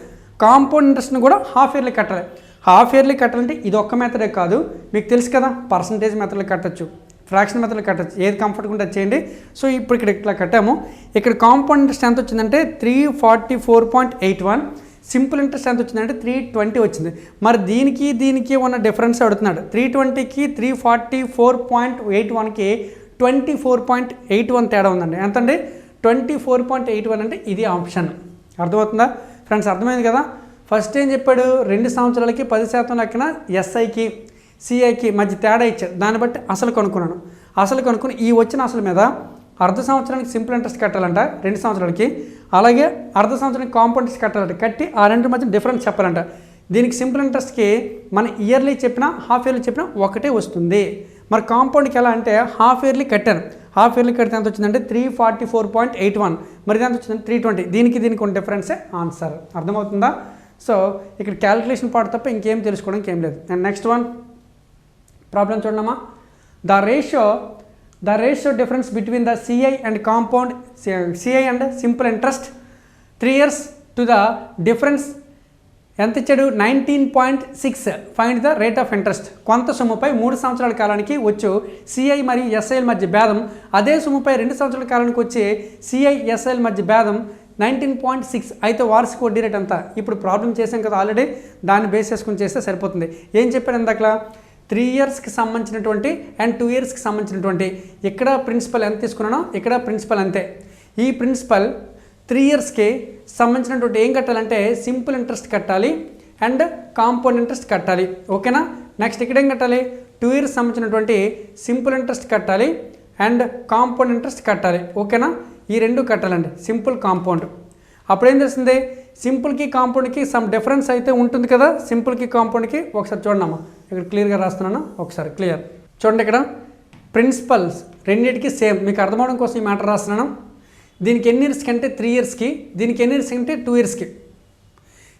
కాంపౌండ్ ఇంట్రెస్ట్ని కూడా హాఫ్ ఇయర్లీ కట్టాలి. హాఫ్ ఇయర్లీ కట్టాలంటే ఇది ఒక్క మెథడే కాదు, మీకు తెలుసు కదా, పర్సంటేజ్ మెథడ్లో కట్టచ్చు, ఫ్రాక్షన్ మెథడ్లో కట్టచ్చు, ఏది కంఫర్ట్గా ఉంటే చేయండి. సో ఇప్పుడు ఇక్కడ ఇట్లా కట్టాము. ఇక్కడ కాంపౌండ్ ఇంట్రెస్ట్ ఎంత వచ్చిందంటే 344.81, సింపుల్ ఇంట్రెస్ట్ ఎంత వచ్చిందంటే 320 వచ్చింది. మరి దీనికి ఉన్న డిఫరెన్స్ అడుగుతున్నాడు. 320కి 344.81కి 24.81 తేడా ఉందండి. ఎంతండి 24.81 అంటే ఇది ఆప్షన్. అర్థమవుతుందా ఫ్రెండ్స్? అర్థమైంది కదా. ఫస్ట్ ఏం చెప్పాడు, 2 సంవత్సరాలకి 10% లెక్కన ఎస్ఐకి సిఐకి మధ్య తేడా ఇచ్చాడు. దాన్ని బట్టి అసలు కనుక్కున్నాను. అసలు కనుక్కుని ఈ వచ్చిన అసలు మీద అర్ధ సంవత్సరానికి సింపుల్ ఇంట్రెస్ట్ కట్టాలంట 2 సంవత్సరాలకి, అలాగే అర్ధ సంవత్సరానికి కాంపౌండ్ ఇంట్రెస్ట్ కట్టాలంట. కట్టి ఆ రెండు మధ్య డిఫరెన్స్ చెప్పాలంట. దీనికి సింపుల్ ఇంట్రెస్ట్కి మన ఇయర్లీ చెప్పినా హాఫ్ ఇయర్లీ చెప్పినా ఒకటే వస్తుంది. మరి కాంపౌండ్కి ఎలా అంటే హాఫ్ ఇయర్లీ కట్టాను, హాఫ్ ఇయర్లీ కడితే ఎంత వచ్చిందంటే 344.81, మరి ఎంత వచ్చిందంటే 320. దీనికి ఉన్న డిఫరెన్సే ఆన్సర్. అర్థమవుతుందా? సో ఇక్కడ క్యాలిక్యులేషన్ పార్ట్ తప్ప ఇంకేం తెలుసుకోవడానికి ఏం లేదు. అండ్ నెక్స్ట్ వన్ ప్రాబ్లం చూడమ్మా. The ratio difference between the CI and compound CI and simple interest 3 years to the difference ఎంత ఇచ్చాడు 19.6. Find the rate of interest. కొంత సొమ్ముపై 3 సంవత్సరాల కాలానికి వచ్చు సిఐ మరియు ఎస్ఐల మధ్య భేదం, అదే సొమ్ముపై 2 సంవత్సరాల కాలానికి వచ్చే సిఐ ఎస్ఐల మధ్య భేదం 19.6 అయితే వార్షిక వడ్డీ రేట్ అంతా. ఇప్పుడు ప్రాబ్లం చేసాం కదా ఆల్రెడీ, దాన్ని బేస్ చేసుకుని చేస్తే సరిపోతుంది. ఏం చెప్పాను ఇందాక 3 yearsకి సంబంధించినటువంటి అండ్ 2 yearsకి సంబంధించినటువంటి, ఇక్కడ ప్రిన్సిపల్ ఎంత తీసుకున్నానో ఇక్కడ ప్రిన్సిపల్ అంతే. ఈ ప్రిన్సిపల్ 3 yearsకి సంబంధించినటువంటి ఏం కట్టాలంటే సింపుల్ ఇంట్రెస్ట్ కట్టాలి అండ్ కాంపౌండ్ ఇంట్రెస్ట్ కట్టాలి. ఓకేనా. నెక్స్ట్ ఇక్కడ ఏం కట్టాలి 2 years సంబంధించినటువంటి సింపుల్ ఇంట్రెస్ట్ కట్టాలి అండ్ కాంపౌండ్ ఇంట్రెస్ట్ కట్టాలి. ఓకేనా. ఈ రెండు కట్టాలండి, సింపుల్ కాంపౌండ్. అప్పుడు ఏం చేస్తుంది సింపుల్కి కాంపౌండ్కి సమ్ డిఫరెన్స్ అయితే ఉంటుంది కదా. సింపుల్కి కాంపౌండ్కి ఒకసారి చూడమ్మా, ఇక్కడ క్లియర్గా రాస్తున్నాను ఒకసారి క్లియర్ చూడండి. ఇక్కడ ప్రిన్సిపల్స్ రెండింటికి సేమ్, మీకు అర్థమవడం కోసం ఈ మ్యాటర్ రాస్తున్నాను. దీనికి ఎన్ని ఇయర్స్కి అంటే 3 yearsకి, దీనికి ఎన్ని ఇయర్స్కి అంటే 2 yearsకి.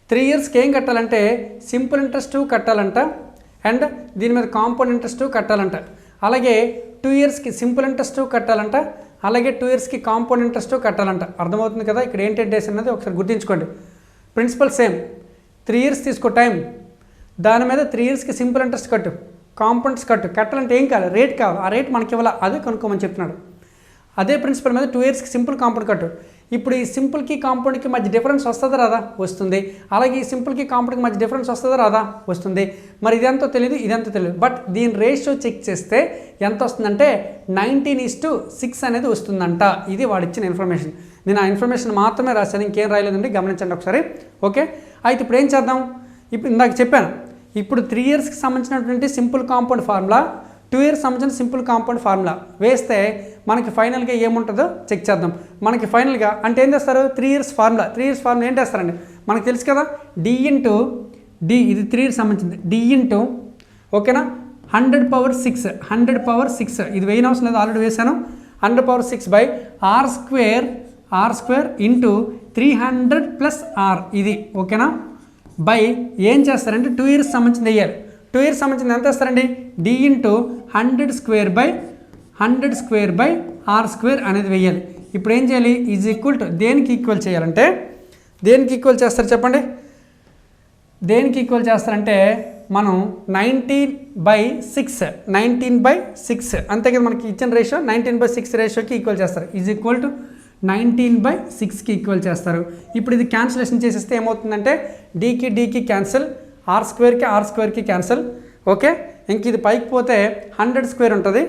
3 yearsకి ఏం కట్టాలంటే సింపుల్ ఇంట్రెస్ట్ కట్టాలంట అండ్ దీని మీద కాంపౌండ్ ఇంట్రెస్ట్ కట్టాలంట. అలాగే 2 yearsకి సింపుల్ ఇంట్రెస్ట్ కట్టాలంట, అలాగే 2 yearsకి కాంపౌండ్ ఇంట్రెస్ట్ కట్టాలంట. అర్థమవుతుంది కదా. ఇక్కడ ఏంటి డేస్ అన్నది ఒకసారి గుర్తుంచుకోండి. ప్రిన్సిపల్ సేమ్, 3 years తీసుకో టైం, దాని మీద 3 yearsకి సింపుల్ ఇంట్రెస్ట్ కట్టు, కాంపౌండ్స్ కట్టాలంటే ఏం కావాలి రేట్ కావాలి. ఆ రేట్ మనకి ఇవ్వాలి, అదే కనుక్కోమని చెప్తున్నాడు. అదే ప్రిన్సిపల్ మీద 2 yearsకి సింపుల్ కాంపౌండ్ కట్టు. ఇప్పుడు ఈ సింపుల్కి కాంపౌండ్కి మధ్య డిఫరెన్స్ వస్తుందా రాదా? వస్తుంది. అలాగే ఈ సింపుల్కి కాంపౌండ్కి మధ్య డిఫరెన్స్ వస్తుందా రాదా? వస్తుంది. మరి ఇదంతా తెలియదు, ఇదంతా తెలియదు. బట్ దీని రేషియో చెక్ చేస్తే ఎంత వస్తుందంటే 19:6 అనేది వస్తుందంట. ఇది వాడిచ్చిన ఇన్ఫర్మేషన్. నేను ఆ ఇన్ఫర్మేషన్ మాత్రమే రాశాను, ఇంకేం రాయలేదండి, గమనించండి ఒకసారి. ఓకే. అయితే ఇప్పుడు ఏం చేద్దాం, ఇప్పుడు ఇందాక చెప్పాను, ఇప్పుడు 3 yearsకి సంబంధించినటువంటి సింపుల్ కాంపౌండ్ ఫార్ములా 2 ఇయర్స్ సంబంధించిన సింపుల్ కాంపౌండ్ ఫార్ములా వేస్తే మనకి ఫైనల్గా ఏముంటుందో చెక్ చేద్దాం. మనకి ఫైనల్గా అంటే ఏం చేస్తారు 3 ఇయర్స్ ఫార్ములా ఏం చేస్తారండి మనకు తెలుసు కదా, డి ఇంటూ డి, ఇది 3 ఇయర్స్ సంబంధించింది, డి ఇంటూ ఓకేనా 100/6 ఇది వేయని అవసరం లేదు, ఆల్రెడీ వేసాను. 100/6 by R square into 300 plus R, ఇది ఓకేనా బై ఏం చేస్తారంటే 2 ఇయర్స్ సంబంధించింది వేయాలి. 2 ఇయర్స్ సంబంధించింది ఎంత వేస్తారండి, D into 100 square by R square అనేది వేయాలి. ఇప్పుడు ఏం చేయాలి, ఈజ్ ఈక్వల్ టు దేనికి ఈక్వల్ చేయాలంటే దేనికి ఈక్వల్ చేస్తారు చెప్పండి, దేనికి ఈక్వల్ చేస్తారంటే మనం 19/6 అంతే కదా, మనకి ఇచ్చిన రేషియో 19/6 రేషియోకి ఈక్వల్ చేస్తారు. ఈజ్ ఈక్వల్ టు 19/6కి ఈక్వల్ చేస్తారు. ఇప్పుడు ఇది క్యాన్సిలేషన్ చేసేస్తే ఏమవుతుందంటే డీకి క్యాన్సిల్, ఆర్ స్క్వేర్కి క్యాన్సిల్. ఓకే, ఇంక ఇది పైకి పోతే 100 స్క్వేర్ ఉంటుంది,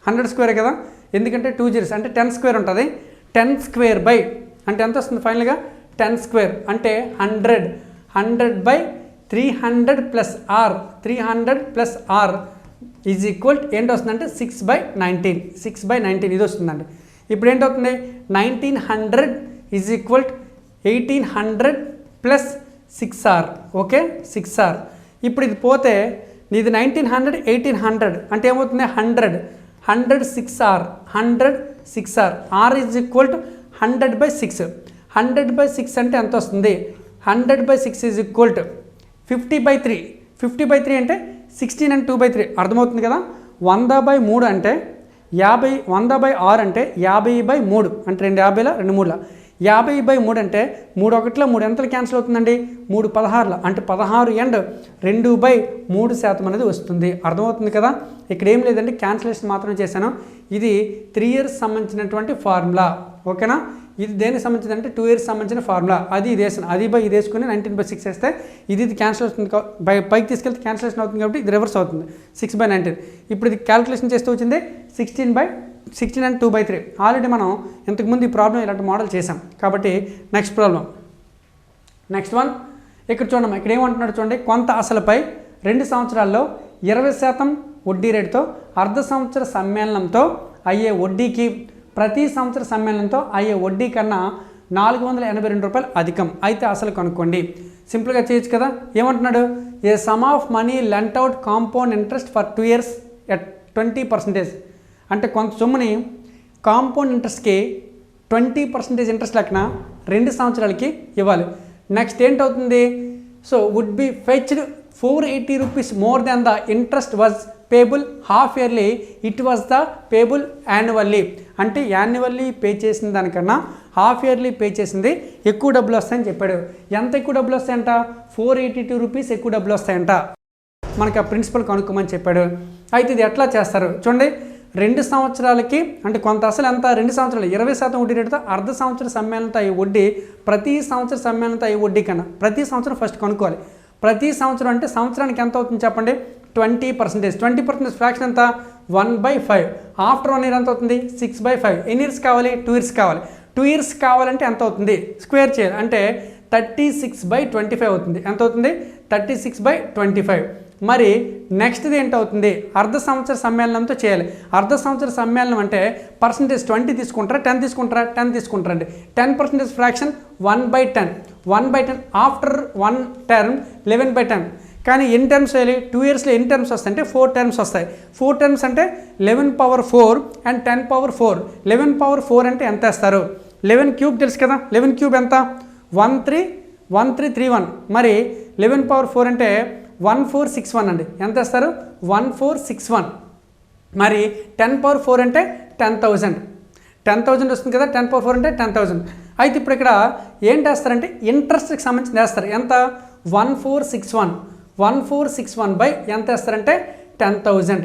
100 స్క్వేరే కదా, ఎందుకంటే 2 జీరోస్ అంటే 10 స్క్వేర్ ఉంటుంది. 10 స్క్వేర్ బై అంటే ఎంత వస్తుంది ఫైనల్గా 10 స్క్వేర్ అంటే 100/300 ప్లస్ ఆర్ ఈజ్ ఈక్వల్ ఏంటి వస్తుందంటే 6/19 ఇది వస్తుందండి. ఇప్పుడు ఏంటవుతుంది 1900 is equal 1800 plus 6R. Okay 6R. ఇప్పుడు ఇది పోతే ఇది 1900 1800 అంటే ఏమవుతుంది 100 6R are is equal to 100/6. 100/6 అంటే ఎంత వస్తుంది, 100/6 ఈజ్ ఈక్వల్ టు 50/3 అంటే 16 and 2/3 అర్థమవుతుంది కదా. 100/3 అంటే 50, 100/6 అంటే 50/3 అంటే 2 50ల 2 3ల 50/3 అంటే 3 1ల 3 ఎంతలు క్యాన్సిల్ అవుతుందండి, 3 16ల అంటే 16 and 2/3% అనేది వస్తుంది. అర్థమవుతుంది కదా. ఇక్కడ ఏం లేదండి, క్యాన్సిలేషన్ మాత్రమే చేశాను. ఇది 3 ఇయర్స్ సంబంధించినటువంటి ఫార్ములా. ఓకేనా, ఇది దేనికి సంబంధించి అంటే 2 ఇయర్స్ సంబంధించిన ఫార్ములా. అది ఇది వేసాను, అది బై ఇది వేసుకుని 19/6 వేస్తే ఇది క్యాన్సిల్ అవుతుంది, పైకి తీసుకెళ్తే క్యాన్సిలేషన్ అవుతుంది కాబట్టి ఇది రివర్స్ అవుతుంది 6/19. ఇప్పుడు ఇది క్యాలిక్యులేషన్ చేస్తూ వచ్చింది 16 and 2/3. ఆల్రెడీ మనం ఇంతకుముందు ఈ ప్రాబ్లం ఇలాంటి మోడల్ చేసాం కాబట్టి నెక్స్ట్ ప్రాబ్లం. నెక్స్ట్ వన్ ఇక్కడ చూడమ్మా, ఇక్కడ ఏమంటున్నాడు చూడండి, కొంత అసలుపై 2 సంవత్సరాల్లో 20% వడ్డీ రేటుతో అర్ధ సంవత్సర సమ్మేళనంతో అయ్యే వడ్డీకి ప్రతి సంవత్సర సమ్మేళనంతో అయ్యే వడ్డీ కన్నా 482 రూపాయలు అధికం అయితే అసలు కనుక్కోండి. సింపుల్గా చేయొచ్చు కదా. ఏమంటున్నాడు, a sum of money lent out compound interest for 2 years at 20%. అంటే కొంత సొమ్ముని కాంపౌండ్ ఇంట్రెస్ట్కి 20% ఇంట్రెస్ట్ లెక్కన 2 సంవత్సరాలకి ఇవ్వాలి. నెక్స్ట్ ఏంటవుతుంది, so would be fetched 480 rupees more than the interest was payable half yearly, it was the payable annually. అంటే యాన్యువల్లీ పే చేసిన దానికన్నా హాఫ్ ఇయర్లీ పే చేసింది ఎక్కువ డబ్బులు వస్తాయని చెప్పాడు. ఎంత ఎక్కువ డబ్బులు వస్తాయంట, 482 రూపీస్ ఎక్కువ డబ్బులు వస్తాయంట. మనకి ఆ ప్రిన్సిపల్ కనుక్కోమని చెప్పాడు. అయితే ఇది ఎట్లా చేస్తారు చూడండి, 2 సంవత్సరాలకి అంటే కొంత అసలు ఎంత, 2 సంవత్సరాలు 20% వడ్డీ రేటుతో అర్ధ సంవత్సర సమ్మేళనంతో అయ్యే వడ్డీ ప్రతి సంవత్సర సమ్మేళనంతో అయ్యే వడ్డీ కన్నా ప్రతి సంవత్సరం ఫస్ట్ కనుక్కోవాలి. ప్రతి సంవత్సరం అంటే సంవత్సరానికి ఎంత అవుతుంది చెప్పండి, 20%. 20% ఫ్రాక్షన్ ఎంత, 1/5. ఆఫ్టర్ 1 ఇయర్ ఎంత అవుతుంది, 6/5. ఎన్ని ఇయర్స్ కావాలి, 2 ఇయర్స్ కావాలి. 2 ఇయర్స్ కావాలంటే ఎంత అవుతుంది, స్క్వేర్ చేయాలి అంటే 36/25 అవుతుంది. ఎంత అవుతుంది, 36/25. మరి నెక్స్ట్ది ఏంటవుతుంది, అర్ధ సంవత్సర సమ్మేళనంతో చేయాలి. అర్ధ సంవత్సర సమ్మేళనం అంటే పర్సంటేజ్ 20 తీసుకుంటారా 10 తీసుకుంటారా 10 తీసుకుంటారండి. 10% ఫ్రాక్షన్ 1/10 ఆఫ్టర్ 1 టర్మ్ 11/10. కానీ ఎన్ని టర్మ్స్ వేయాలి, 2 ఇయర్స్లో ఎన్ని టర్మ్స్ వస్తాయి అంటే 4 టర్మ్స్ వస్తాయి. 4 టర్మ్స్ అంటే 11/4 and 10/4. 11/4 అంటే ఎంత వేస్తారు, 11 క్యూబ్ తెలుసు కదా, 11 క్యూబ్ ఎంత 1331. మరి 11/4 అంటే 1461 అండి. ఎంత వేస్తారు, 1461. మరి 10/4 అంటే 10,000 వస్తుంది కదా, 10/4 అంటే 10,000. అయితే ఇప్పుడు ఇక్కడ ఏంటి వేస్తారంటే ఇంట్రెస్ట్కి సంబంధించి వేస్తారు. ఎంత, 1461 బై ఎంత వేస్తారంటే 10,000.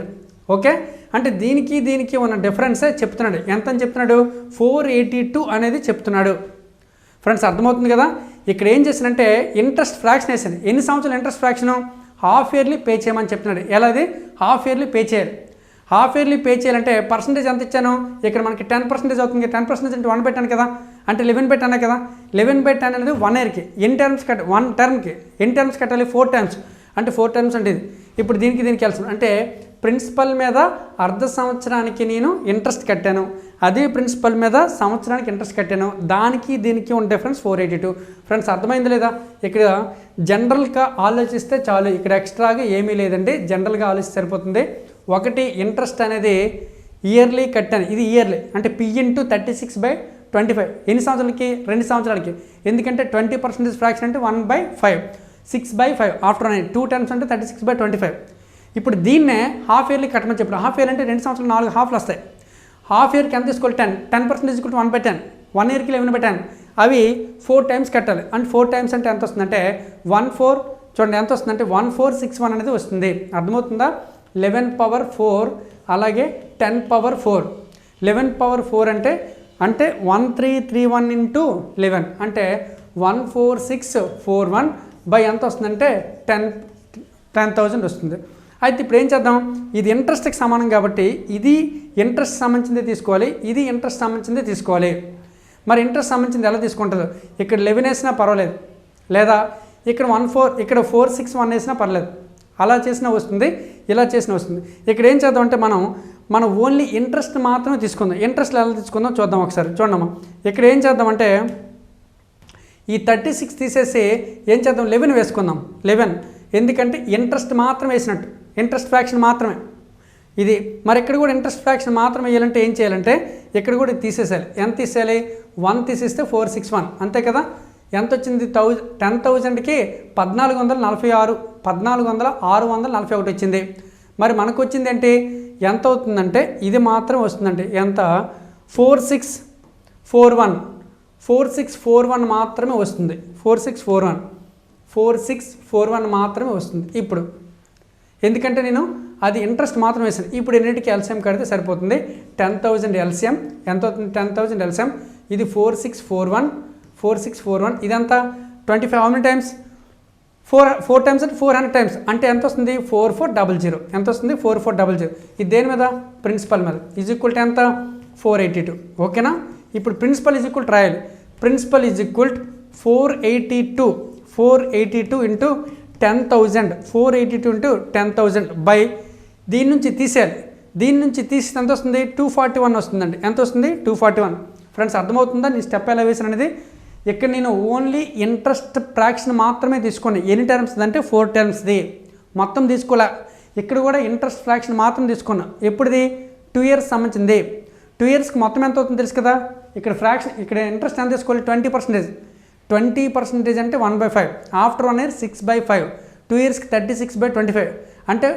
ఓకే, అంటే దీనికి ఉన్న డిఫరెన్సే చెప్తున్నాడు. ఎంత అని చెప్తున్నాడు, 482 అనేది చెప్తున్నాడు. ఫ్రెండ్స్ అర్థమవుతుంది కదా. ఇక్కడ ఏం చేశానంటే ఇంట్రెస్ట్ ఫ్రాక్షన్ వేసాను. ఎన్ని సంవత్సరాలు interest fraction, half yearly pay చేయమని చెప్తున్నాడు. ఎలాది, హాఫ్ ఇయర్లీ పే చేయాలి. హాఫ్ ఇయర్లీ పే చేయాలంటే పర్సంటేజ్ ఎంత ఇచ్చాను, ఇక్కడ మనకి 10% అవుతుంది. 10% అంటే 1 పెట్టాను కదా, అంటే 11/10 కదా. 11/10 అనేది 1 ఇయర్కి. ఎన్ని టర్మ్స్ కట్ట, 1 టర్మ్కి ఎన్ని టర్మ్స్ కట్టాలి, 4 టర్మ్స్. అంటే 4 టర్మ్స్ అంటే ఇది. ఇప్పుడు దీనికి వెళ్ళాల్సింది అంటే ప్రిన్సిపల్ మీద అర్ధ సంవత్సరానికి నేను ఇంట్రెస్ట్ కట్టాను, అదే ప్రిన్సిపల్ మీద సంవత్సరానికి ఇంట్రెస్ట్ కట్టాను, దానికి దీనికి ఉన్న డిఫరెన్స్ 482. ఫ్రెండ్స్ అర్థమైంది లేదా? ఇక్కడ జనరల్గా ఆలోచిస్తే చాలు, ఇక్కడ ఎక్స్ట్రాగా ఏమీ లేదండి, జనరల్గా ఆలోచిస్తే సరిపోతుంది. ఒకటి ఇంట్రెస్ట్ అనేది ఇయర్లీ కట్టాను, ఇది ఇయర్లీ అంటే P ఇంటూ 36/25. ఎన్ని సంవత్సరాలకి? 2 సంవత్సరాలకి. ఎందుకంటే 20% ఫ్రాక్షన్ అంటే 1/5, 6/5 ఆఫ్టర్ 9, 2 టర్మ్స్ అంటే 36/25. ఇప్పుడు దీన్నే హాఫ్ ఇయర్లీ కట్టమని చెప్పారు. హాఫ్ ఇయర్ అంటే 2 సంవత్సరాలు 4 హాఫ్లు వస్తాయి. హాఫ్ ఇయర్కి ఎంత తీసుకోవాలి? 10% ఈజ్ ఈక్వల్ టు 1/10, 1 ఇయర్కి 11/10. అవి 4 టైమ్స్ కట్టాలి. అంటే 4 టైమ్స్ అంటే ఎంత వస్తుందంటే 14, చూడండి ఎంత వస్తుందంటే 1461 అనేది వస్తుంది. అర్థమవుతుందా? 11 పవర్ 4 అలాగే 10 పవర్ 4. 11 పవర్ 4 అంటే 1331 ఇంటూ 11 అంటే 14641 బై ఎంత వస్తుందంటే 10,000 వస్తుంది. అయితే ఇప్పుడు ఏం చేద్దాం? ఇది ఇంట్రెస్ట్కి సమానం కాబట్టి ఇది ఇంట్రెస్ట్ సంబంధించిందే తీసుకోవాలి, ఇది ఇంట్రెస్ట్ సంబంధించిందే తీసుకోవాలి. మరి ఇంట్రెస్ట్ సంబంధించింది ఎలా తీసుకుంటుందో, ఇక్కడ 11 వేసినా పర్వాలేదు, లేదా ఇక్కడ 461 వేసినా పర్లేదు, అలా చేసినా వస్తుంది, ఇలా చేసినా వస్తుంది. ఇక్కడ ఏం చేద్దాం అంటే మనం ఓన్లీ ఇంట్రెస్ట్ మాత్రమే తీసుకుందాం. ఇంట్రెస్ట్ ఎలా తీసుకుందాం చూద్దాం ఒకసారి. చూడమ్మా, ఇక్కడ ఏం చేద్దామంటే ఈ 36 తీసేసి ఏం చేద్దాం? 11 వేసుకుందాం. 11 ఎందుకంటే ఇంట్రెస్ట్ మాత్రం వేసినట్టు, ఇంట్రెస్ట్ ఫ్రాక్షన్ మాత్రమే ఇది. మరి ఇక్కడ కూడా ఇంట్రెస్ట్ ఫ్రాక్షన్ మాత్రం వేయాలంటే ఏం చేయాలంటే ఇక్కడ కూడా తీసేసేయాలి. ఎంత తీసేయాలి? 1 తీసేస్తే 461 అంతే కదా. ఎంత వచ్చింది? 10,000కి 1446 వచ్చింది. మరి మనకు వచ్చింది ఏంటి? ఎంత అవుతుందంటే ఇది మాత్రం వస్తుందండి. ఎంత? 4641 మాత్రమే వస్తుంది. 4641 మాత్రమే వస్తుంది ఇప్పుడు. ఎందుకంటే నేను అది ఇంట్రెస్ట్ మాత్రం వేసాను. ఇప్పుడు ఎన్నిటికి ఎల్సిఎం కడితే సరిపోతుంది. 10,000 ఎల్సిఎం ఎంత అవుతుంది? 10,000 ఎల్సిఎం ఇది 4641 ఇదంతా 25 హౌ మెనీ టైమ్స్? 4 టైమ్స్ అంటే 400 టైమ్స్ అంటే ఎంత వస్తుంది? 4400. ఎంత వస్తుంది? 4400. ఇది దేని మీద? ప్రిన్సిపల్ మీద. ఈజ్ ఈక్వల్ టు ఎంత? 482. ఓకేనా? ఇప్పుడు ప్రిన్సిపల్ ఈజ్ ఈక్వల్ రాయాలి. Principal is equal 482 into 10,000. 482 into 10,000 by దీని నుంచి తీసేయాలి. దీని నుంచి తీసి ఎంత వస్తుంది? 241 వస్తుందండి. ఎంత వస్తుంది? 241. ఫ్రెండ్స్ అర్థమవుతుందా నేను స్టెప్ ఎలా వేసాను అనేది? ఇక్కడ నేను ఓన్లీ ఇంట్రెస్ట్ ఫ్రాక్షన్ మాత్రమే తీసుకోండి. ఎన్ని టర్మ్స్ అంటే 4 టర్మ్స్ది, మొత్తం తీసుకోలే. ఇక్కడ కూడా ఇంట్రెస్ట్ ఫ్రాక్షన్ మాత్రం తీసుకున్నా. ఎప్పుడుది? 2 ఇయర్స్ సంబంధించింది. 2 ఇయర్స్కి మొత్తం ఎంత అవుతుంది తెలుసు కదా. ఇక్కడ ఫ్రాక్షన్, ఇక్కడ ఇంట్రెస్ట్ ఎంత తీసుకోవాలి? 20%. 20% అంటే 1/5. After 1 year 6/5. 2 ఇయర్స్కి 36/25 అంటే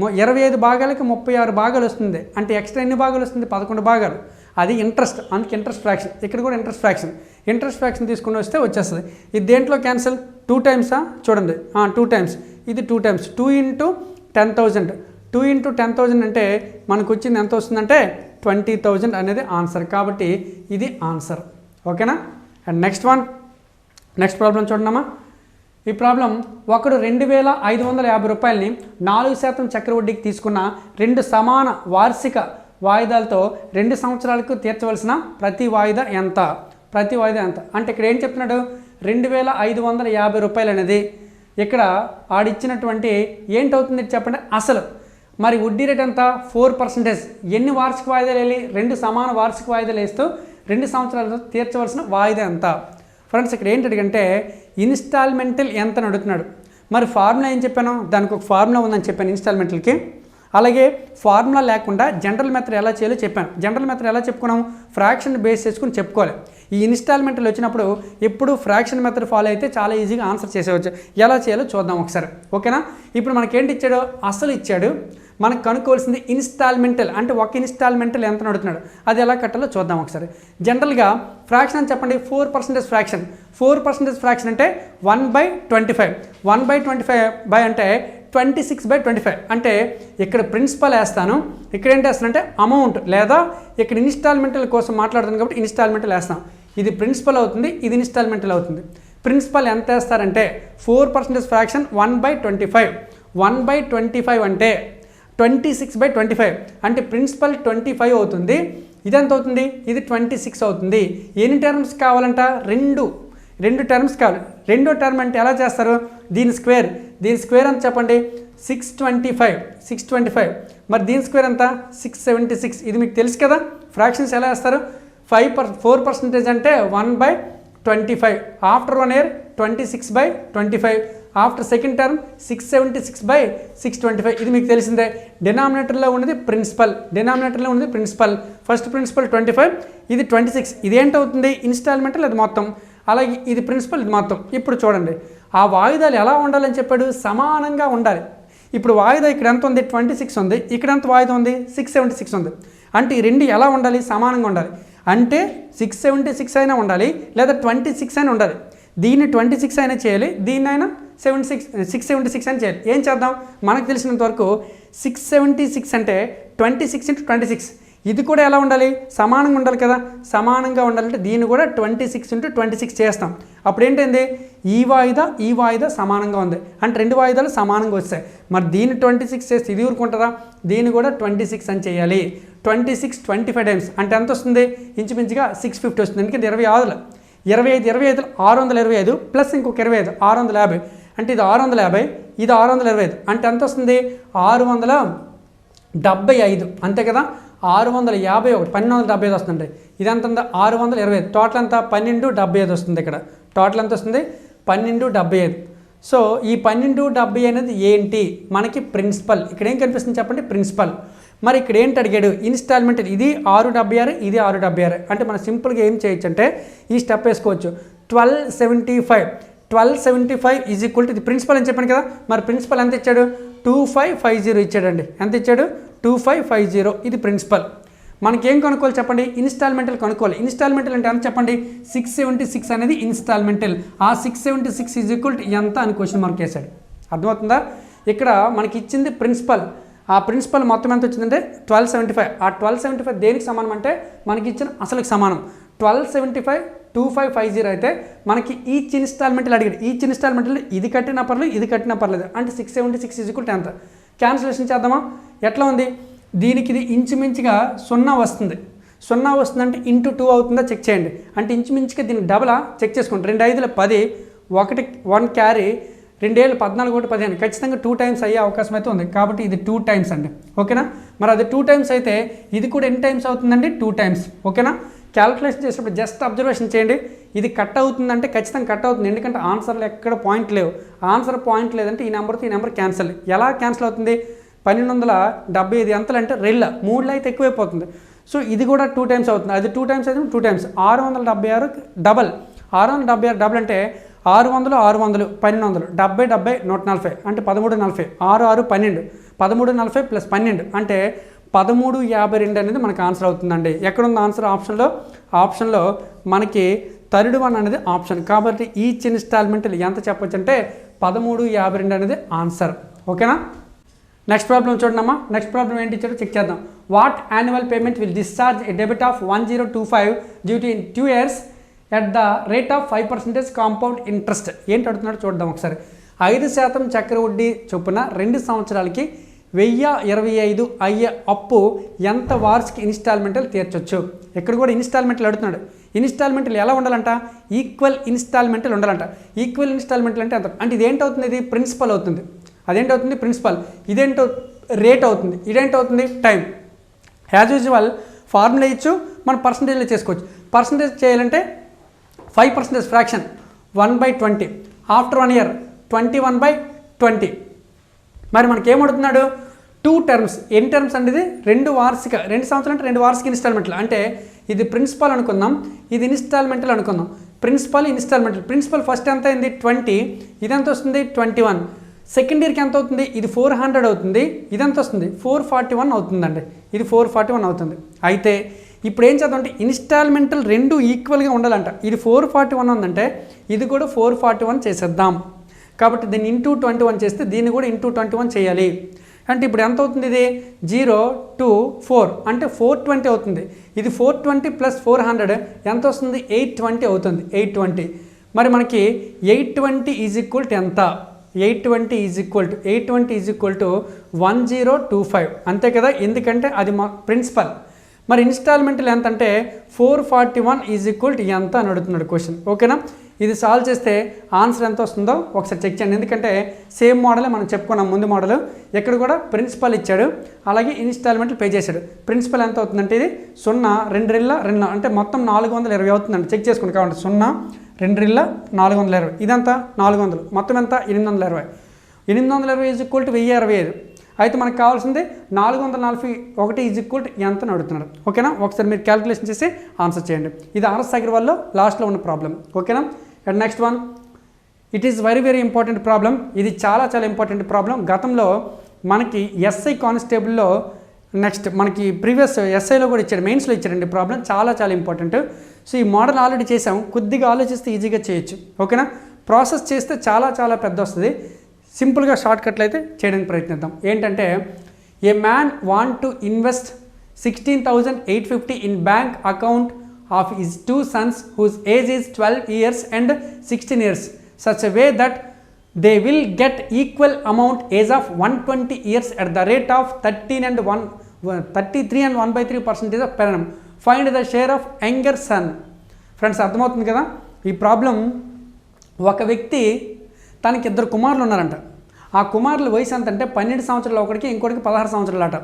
25 భాగాలకి 36 భాగాలు వస్తుంది. అంటే ఎక్స్ట్రా ఎన్ని భాగాలు వస్తుంది? 11 భాగాలు. అది ఇంట్రెస్ట్, అందుకే ఇంట్రెస్ట్ ఫ్రాక్షన్. ఇక్కడ కూడా ఇంట్రెస్ట్ ఫ్రాక్షన్ తీసుకుని వస్తే వచ్చేస్తుంది. ఇది దేంట్లో క్యాన్సిల్? 2 టైమ్సా? చూడండి 2 టైమ్స్, ఇది 2 టైమ్స్. 2 ఇంటూ 10,000. 2 ఇంటూ 10,000 అంటే మనకు వచ్చింది ఎంత వస్తుందంటే 20,000 అనేది ఆన్సర్. కాబట్టి ఇది ఆన్సర్. ఓకేనా? అండ్ నెక్స్ట్ ప్రాబ్లం చూడండమ్మా. ఈ ప్రాబ్లం ఒకడు 2,550 రూపాయలని 4% చక్రవడ్డీకి తీసుకున్న 2 సమాన వార్షిక వాయిదాలతో 2 సంవత్సరాలకు తీర్చవలసిన ప్రతి వాయిదా ఎంత? అంటే ఇక్కడ ఏం చెప్తున్నాడు? 2,550 రూపాయలు అనేది ఇక్కడ ఆడిచ్చినటువంటి ఏంటవుతుంది చెప్పండి అసలు. మరి వడ్డీ రేట్ ఎంత? 4%. ఎన్ని వార్షిక వాయిదాలు వేయాలి? 2 సమాన వార్షిక వాయిదాలు వేస్తూ 2 సంవత్సరాలతో తీర్చవలసిన వాయిదా ఎంత? ఫ్రెండ్స్ ఇక్కడ ఏంటి అడిగంటే ఇన్స్టాల్మెంటల్ ఎంత అని అడుగుతున్నాడు. మరి ఫార్ములా ఏం చెప్పాను? దానికి ఒక ఫార్ములా ఉందని చెప్పాను ఇన్స్టాల్మెంటల్కి. అలాగే ఫార్ములా లేకుండా జనరల్ మెథడ్ ఎలా చేయాలో చెప్పాను. జనరల్ మెథడ్ ఎలా చెప్పుకున్నాం? ఫ్రాక్షన్ బేస్ చేసుకుని చెప్పుకోవాలి. ఈ ఇన్స్టాల్మెంట్లు వచ్చినప్పుడు ఎప్పుడు ఫ్రాక్షన్ మెథడ్ ఫాలో అయితే చాలా ఈజీగా ఆన్సర్ చేసేవచ్చు. ఎలా చేయాలో చూద్దాం ఒకసారి. ఓకేనా? ఇప్పుడు మనకేంటి ఇచ్చాడు? అసలు ఇచ్చాడు. మనకు కనుక్కోవాల్సింది ఇన్స్టాల్మెంటల్ అంటే ఒక ఇన్స్టాల్మెంటల్ ఎంత అడుగుతున్నాడు, అది ఎలా కట్టాలో చూద్దాం ఒకసారి. జనరల్గా ఫ్రాక్షన్ అని చెప్పండి 4% ఫ్రాక్షన్. 4% ఫ్రాక్షన్ అంటే 1/25. 1/25 బై అంటే 26/25 అంటే ఇక్కడ ప్రిన్సిపల్ వేస్తాను, ఇక్కడ ఏంటి వేస్తానంటే అమౌంట్, లేదా ఇక్కడ ఇన్స్టాల్మెంటల్ కోసం మాట్లాడుతుంది కాబట్టి ఇన్స్టాల్మెంటల్ వేస్తాం. ఇది ప్రిన్సిపల్ అవుతుంది, ఇది ఇన్స్టాల్మెంటల్ అవుతుంది. ప్రిన్సిపల్ ఎంత వేస్తారంటే 4% ఫ్రాక్షన్ 1/25. 1/25 అంటే 26/25 అంటే ప్రిన్సిపల్ 25 అవుతుంది. ఇదెంత అవుతుంది? ఇది 26 అవుతుంది. ఎన్ని టర్మ్స్ కావాలంట? రెండు టర్మ్స్ కావాలి. రెండో టర్మ్ అంటే ఎలా చేస్తారు? దీని స్క్వేర్ ఎంత చెప్పండి? 625 మరి దీని స్క్వేర్ ఎంత 676. ఇది మీకు తెలుసు కదా. ఫ్రాక్షన్స్ ఎలా వేస్తారు, 4% అంటే 1/25. After 1 year 26/25. After second term 676/625. ఇది మీకు తెలిసిందే. డినామినేటర్లో ఉన్నది ప్రిన్సిపల్. ఫస్ట్ ప్రిన్సిపల్ 25, ఇది 26. ఇది ఏంటవుతుంది, ఇన్స్టాల్మెంట్ అది మొత్తం. అలాగే ఇది ప్రిన్సిపల్, ఇది మొత్తం. ఇప్పుడు చూడండి ఆ వాయిదాలు ఎలా ఉండాలని చెప్పాడు, సమానంగా ఉండాలి. ఇప్పుడు వాయిదా ఇక్కడ ఎంత ఉంది, 26 ఉంది. ఇక్కడ ఎంత వాయిదా ఉంది, 676 ఉంది. అంటే ఈ రెండు ఎలా ఉండాలి, సమానంగా ఉండాలి. అంటే 676 అయినా ఉండాలి, లేదా 26 అయినా ఉండాలి. దీన్ని 26 అయినా చేయాలి, దీన్ని అయినా 676 అని చేయాలి. ఏం చేద్దాం, మనకు తెలిసినంత వరకు 676 అంటే 26 × 26. ఇది కూడా ఎలా ఉండాలి, సమానంగా ఉండాలి కదా. సమానంగా ఉండాలంటే దీన్ని కూడా 26 × 26 చేస్తాం. అప్పుడు ఏంటండి, ఈ వాయిదా సమానంగా ఉంది అంటే రెండు వాయిదాలు సమానంగా వస్తాయి. మరి దీన్ని 26 చేస్తే ఇది ఊరుకుంటారా, దీన్ని కూడా 26 అని చేయాలి. 26 25 టైమ్స్ అంటే ఎంత వస్తుంది, ఇంచుమించుగా 650 వస్తుంది. ఎందుకంటే 25 625 ప్లస్ ఇంకొక 25 650. అంటే ఇది 650, ఇది 625. అంటే ఎంత వస్తుంది, 675. అంతే కదా. 651 1275 వస్తుంది. ఇదంత 625. టోటల్ అంతా 1275 వస్తుంది. ఇక్కడ టోటల్ ఎంత వస్తుంది, 1275. సో ఈ 1270 అనేది ఏంటి, మనకి ప్రిన్సిపల్. ఇక్కడ ఏం కనిపిస్తుంది చెప్పండి, ప్రిన్సిపల్. మరి ఇక్కడ ఏంటి అడిగాడు, ఇన్స్టాల్మెంట్. ఇది 676, ఇది 676. అంటే మనం సింపుల్గా ఏం చేయొచ్చు అంటే ఈ స్టెప్ వేసుకోవచ్చు. 1275 ఈజ్ ఈక్వల్ టు ఇది ప్రిన్సిపల్ అని చెప్పాను కదా. మరి ప్రిన్సిపల్ ఎంత ఇచ్చాడు, 2550 ఇచ్చాడండి. ఎంత ఇచ్చాడు, 2550. ఇది ప్రిన్సిపల్. మనకేం కనుక్కోవాలి చెప్పండి, ఇన్స్టాల్మెంటల్ కనుక్కోవాలి. ఇన్స్టాల్మెంటల్ అంటే ఎంత చెప్పండి, 676 అనేది ఇన్స్టాల్మెంటల్. ఆ 676 ఈజ్ ఈక్వల్ టు ఎంత అని క్వశ్చన్ మార్క్ వేశాడు. అర్థమవుతుందా. ఇక్కడ మనకి ఇచ్చింది ప్రిన్సిపల్. ఆ ప్రిన్సిపల్ మొత్తం ఎంత వచ్చిందంటే 1275. ఆ 1275 దేనికి సమానం అంటే మనకి ఇచ్చిన అసలుకి సమానం. 1275 2550 అయితే మనకి ఈచ్ ఇన్స్టాల్మెంట్లు అడిగాడు. ఈచ్ ఇన్స్టాల్మెంట్లో ఇది కట్టినా పర్లేదు, ఇది కట్టినా పర్లేదు. అంటే 676 ఈజ్ ఈక్వల్ టు ఎంత. క్యాన్సిలేషన్ చేద్దామా, ఎట్లా ఉంది, దీనికి ఇది ఇంచుమించుగా 0 వస్తుంది. 0 వస్తుందంటే ఇంటూ 2 అవుతుందా చెక్ చేయండి. అంటే ఇంచుమించుగా దీనికి డబలా చెక్ చేసుకోండి. 2 5 10, 1 క్యారీ, 2 7 14 1 15. ఖచ్చితంగా 2 టైమ్స్ అయ్యే అవకాశం అయితే ఉంది. కాబట్టి ఇది 2 టైమ్స్ అండి. ఓకేనా. మరి అది 2 టైమ్స్ అయితే ఇది కూడా ఎన్ని టైమ్స్ అవుతుందండి, 2 టైమ్స్. ఓకేనా. క్యాలిక్యులేషన్ చేసేటప్పుడు జస్ట్ అబ్జర్వేషన్ చేయండి. ఇది కట్ అవుతుందంటే ఖచ్చితంగా కట్ అవుతుంది. ఎందుకంటే ఆన్సర్లో ఎక్కడ పాయింట్ లేవు. ఆన్సర్ పాయింట్ లేదంటే ఈ నెంబర్తో ఈ నెంబర్ క్యాన్సిల్. ఎలా క్యాన్సిల్ అవుతుంది, 1275 ఎంతలు అంటే 3 అయితే ఎక్కువైపోతుంది. సో ఇది కూడా 2 టైమ్స్ అవుతుంది. అది 2 టైమ్స్ అయితే 2 టైమ్స్. 676 డబల్. 676 డబల్ అంటే 600 600 1200 70 70 140 అంటే 1340. 6 6 12 1340 ప్లస్ 12 అంటే 1352 అనేది మనకు ఆన్సర్ అవుతుందండి. ఎక్కడుంది ఆన్సర్, ఆప్షన్లో మనకి థర్డ్ వన్ అనేది ఆప్షన్. కాబట్టి ఈచ్ ఇన్స్టాల్మెంట్ ఎంత చెప్పొచ్చు అంటే 1352 అనేది ఆన్సర్. ఓకేనా. నెక్స్ట్ ప్రాబ్లం చూడమ్మా. నెక్స్ట్ ప్రాబ్లం ఏంటి ఇచ్చాడో చెక్ చేద్దాం. What annual payment will discharge A debit of 1025 due to in 2 years at the rate of 5% compound interest. ఏంటి అడుగుతున్నాడు చూద్దాం ఒకసారి. 5% చక్రవడ్డీ చొప్పున 2 సంవత్సరాలకి 1025 అయ్యే అప్పు ఎంత వార్షిక ఇన్స్టాల్మెంట్లు తీర్చొచ్చు. ఇక్కడ కూడా ఇన్స్టాల్మెంట్లు అడుగుతున్నాడు. ఇన్స్టాల్మెంట్లు ఎలా ఉండాలంట, ఈక్వల్ ఇన్స్టాల్మెంట్లు ఉండాలంట. ఈక్వల్ ఇన్స్టాల్మెంట్లు అంటే ఎంత అంటే ఇదేంటవుతుంది, ఇది ప్రిన్సిపల్ అవుతుంది. అదేంటవుతుంది, ప్రిన్సిపల్. ఇదేంటో రేట్ అవుతుంది. ఇదేంటవుతుంది, టైం. యాజ్ యూజువల్ ఫార్ములా ఇచ్చు, మనం పర్సంటేజ్లో చేసుకోవచ్చు. పర్సంటేజ్ చేయాలంటే 5% ఫ్రాక్షన్ 1/20. After 1 year 21/20. మరి మనకేమడుగుతున్నాడు, 2 terms. ఎన్ని టర్మ్స్ అంటే ఇది 2 సంవత్సరాలు అంటే 2 వార్షిక ఇన్స్టాల్మెంట్లు. అంటే ఇది ప్రిన్సిపల్ అనుకుందాం, ఇది ఇన్స్టాల్మెంట్లు అనుకుందాం. ప్రిన్సిపల్ ఇన్స్టాల్మెంట్లు. ప్రిన్సిపల్ ఫస్ట్ ఎంత అయింది 20, ఇదెంత వస్తుంది 21. సెకండ్ ఇయర్కి ఎంత అవుతుంది, ఇది 400 అవుతుంది. ఇదెంత వస్తుంది 441 అవుతుందండి. ఇది 441 అవుతుంది. అయితే ఇప్పుడు ఏం చేద్దాం అంటే ఇన్స్టాల్మెంట్లు 2 ఈక్వల్గా ఉండాలంట. ఇది 441 ఉందంటే ఇది కూడా 441 చేసేద్దాం. కాబట్టి దీన్ని ఇంటూ 21 చేస్తే దీన్ని కూడా ఇంటూ 21 చేయాలి. అంటే ఇప్పుడు ఎంత అవుతుంది, ఇది 0 2 4 అంటే 420 అవుతుంది. ఇది 420 ప్లస్ 400 ఎంత వస్తుంది, 820 అవుతుంది. 820. మరి మనకి 820 ఈజ్ ఈక్వల్ టు ఎంత, 820 ఈజ్ ఈక్వల్ టు 1025 అంతే కదా. ఎందుకంటే అది మా ప్రిన్సిపల్. మరి ఇన్స్టాల్మెంట్లు ఎంత అంటే 441 ఈజ్ ఈక్వల్ టు ఎంత అని అడుగుతున్నాడు క్వశ్చన్. ఓకేనా. ఇది సాల్వ్ చేస్తే ఆన్సర్ ఎంత వస్తుందో ఒకసారి చెక్ చేయండి. ఎందుకంటే సేమ్ మోడలే మనం చెప్పుకున్నాం ముందు మోడల్. ఇక్కడ కూడా ప్రిన్సిపల్ ఇచ్చాడు, అలాగే ఇన్స్టాల్మెంట్లు పే చేశాడు. ప్రిన్సిపల్ ఎంత అవుతుందంటే ఇది 0 2 2 అంటే మొత్తం 420 అవుతుందండి. చెక్ చేసుకుని కావాలి 0 2 420. ఇదంతా 400, మొత్తం ఎంత 820. 820 ఈజ్ ఈక్వల్ టు 1065. అయితే మనకు కావాల్సింది 441 ఈజ్ ఈక్వల్ టు ఎంత అని అడుగుతున్నాడు. ఓకేనా, ఒకసారి మీరు క్యాలిక్యులేషన్ చేసి ఆన్సర్ చేయండి. ఇది ఆర్ఎస్ అగర్వాల్లో లాస్ట్లో ఉన్న ప్రాబ్లం. ఓకేనా, and next one, it is very very important problem. ఇది చాలా చాలా ఇంపార్టెంట్ ప్రాబ్లం. గతంలో మనకి ఎస్ఐ కానిస్టేబుల్లో నెక్స్ట్ మనకి ప్రీవియస్ ఎస్ఐలో కూడా ఇచ్చాడు, మెయిన్స్లో ఇచ్చాడండి ప్రాబ్లం. చాలా చాలా ఇంపార్టెంట్. సో ఈ మోడల్ ఆల్రెడీ చేసాం, కొద్దిగా ఆలోచిస్తే ఈజీగా చేయొచ్చు. ఓకేనా, ప్రాసెస్ చేస్తే చాలా చాలా పెద్ద వస్తుంది. సింపుల్గా షార్ట్ కట్లు అయితే చేయడానికి ప్రయత్నిద్దాం. ఏంటంటే ఏ man want to invest 16,850 in bank account of his 2 sons whose age is 12 years and 16 years such a way that they will get equal amount age of 120 years at the rate of 33 and 1/3% of per annum. Find the share of younger son. Friends అర్థమవుతుంది కదా ఈ ప్రాబ్లం. ఒక వ్యక్తి తనకి 2 కుమారులు ఉన్నారంట. ఆ కుమారుల వయసు ఎంత అంటే 12 సంవత్సరాలు ఒకటికి, ఇంకోటికి 16 సంవత్సరాలు అట.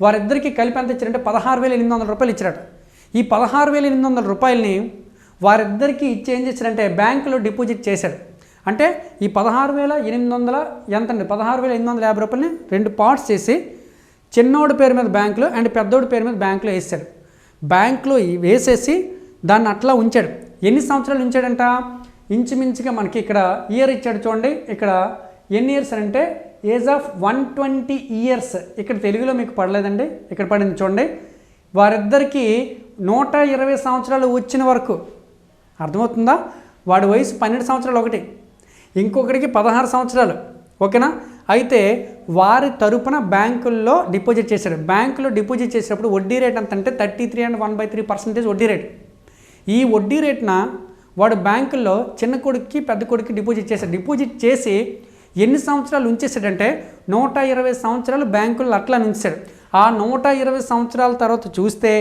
వారిద్దరికి కలిపి ఎంత ఇచ్చారంటే 16,800 రూపాయలు ఇచ్చారట. ఈ 16,800 రూపాయలని వారిద్దరికి ఇచ్చి ఏం చేశారంటే బ్యాంకులో డిపాజిట్ చేశాడు. అంటే ఈ 16,800 ఎంతండి 16,850 రూపాయలని 2 పార్ట్స్ చేసి చిన్నోడి పేరు మీద బ్యాంకులో అండ్ పెద్దోడి పేరు మీద బ్యాంకులో వేసాడు. బ్యాంకులో వేసేసి దాన్ని అట్లా ఉంచాడు. ఎన్ని సంవత్సరాలు ఉంచాడంట, ఇంచుమించుగా మనకి ఇక్కడ ఇయర్ ఇచ్చాడు చూడండి. ఇక్కడ ఎన్ని ఇయర్స్ అంటే ఏజ్ ఆఫ్ 120 ఇయర్స్. ఇక్కడ తెలుగులో మీకు పడలేదండి, ఇక్కడ పడింది చూడండి. వారిద్దరికి 120 సంవత్సరాలు వచ్చిన వరకు. అర్థమవుతుందా, వాడి వయసు 12 సంవత్సరాలు ఒకటి, ఇంకొకటికి 16 సంవత్సరాలు. ఓకేనా, అయితే వారి తరపున బ్యాంకుల్లో డిపాజిట్ చేశాడు. బ్యాంకులో డిపాజిట్ చేసేటప్పుడు వడ్డీ రేట్ ఎంత అంటే 33 and 1/3% వడ్డీ రేట్. ఈ వడ్డీ రేట్న వాడు బ్యాంకుల్లో చిన్న కొడుక్కి పెద్ద కొడుక్కి డిపాజిట్ చేశాడు. డిపాజిట్ చేసి ఎన్ని సంవత్సరాలు ఉంచేసాడంటే 120 సంవత్సరాలు బ్యాంకుల్లో అట్లా ఉంచాడు. ఆ 120 సంవత్సరాల తర్వాత చూస్తే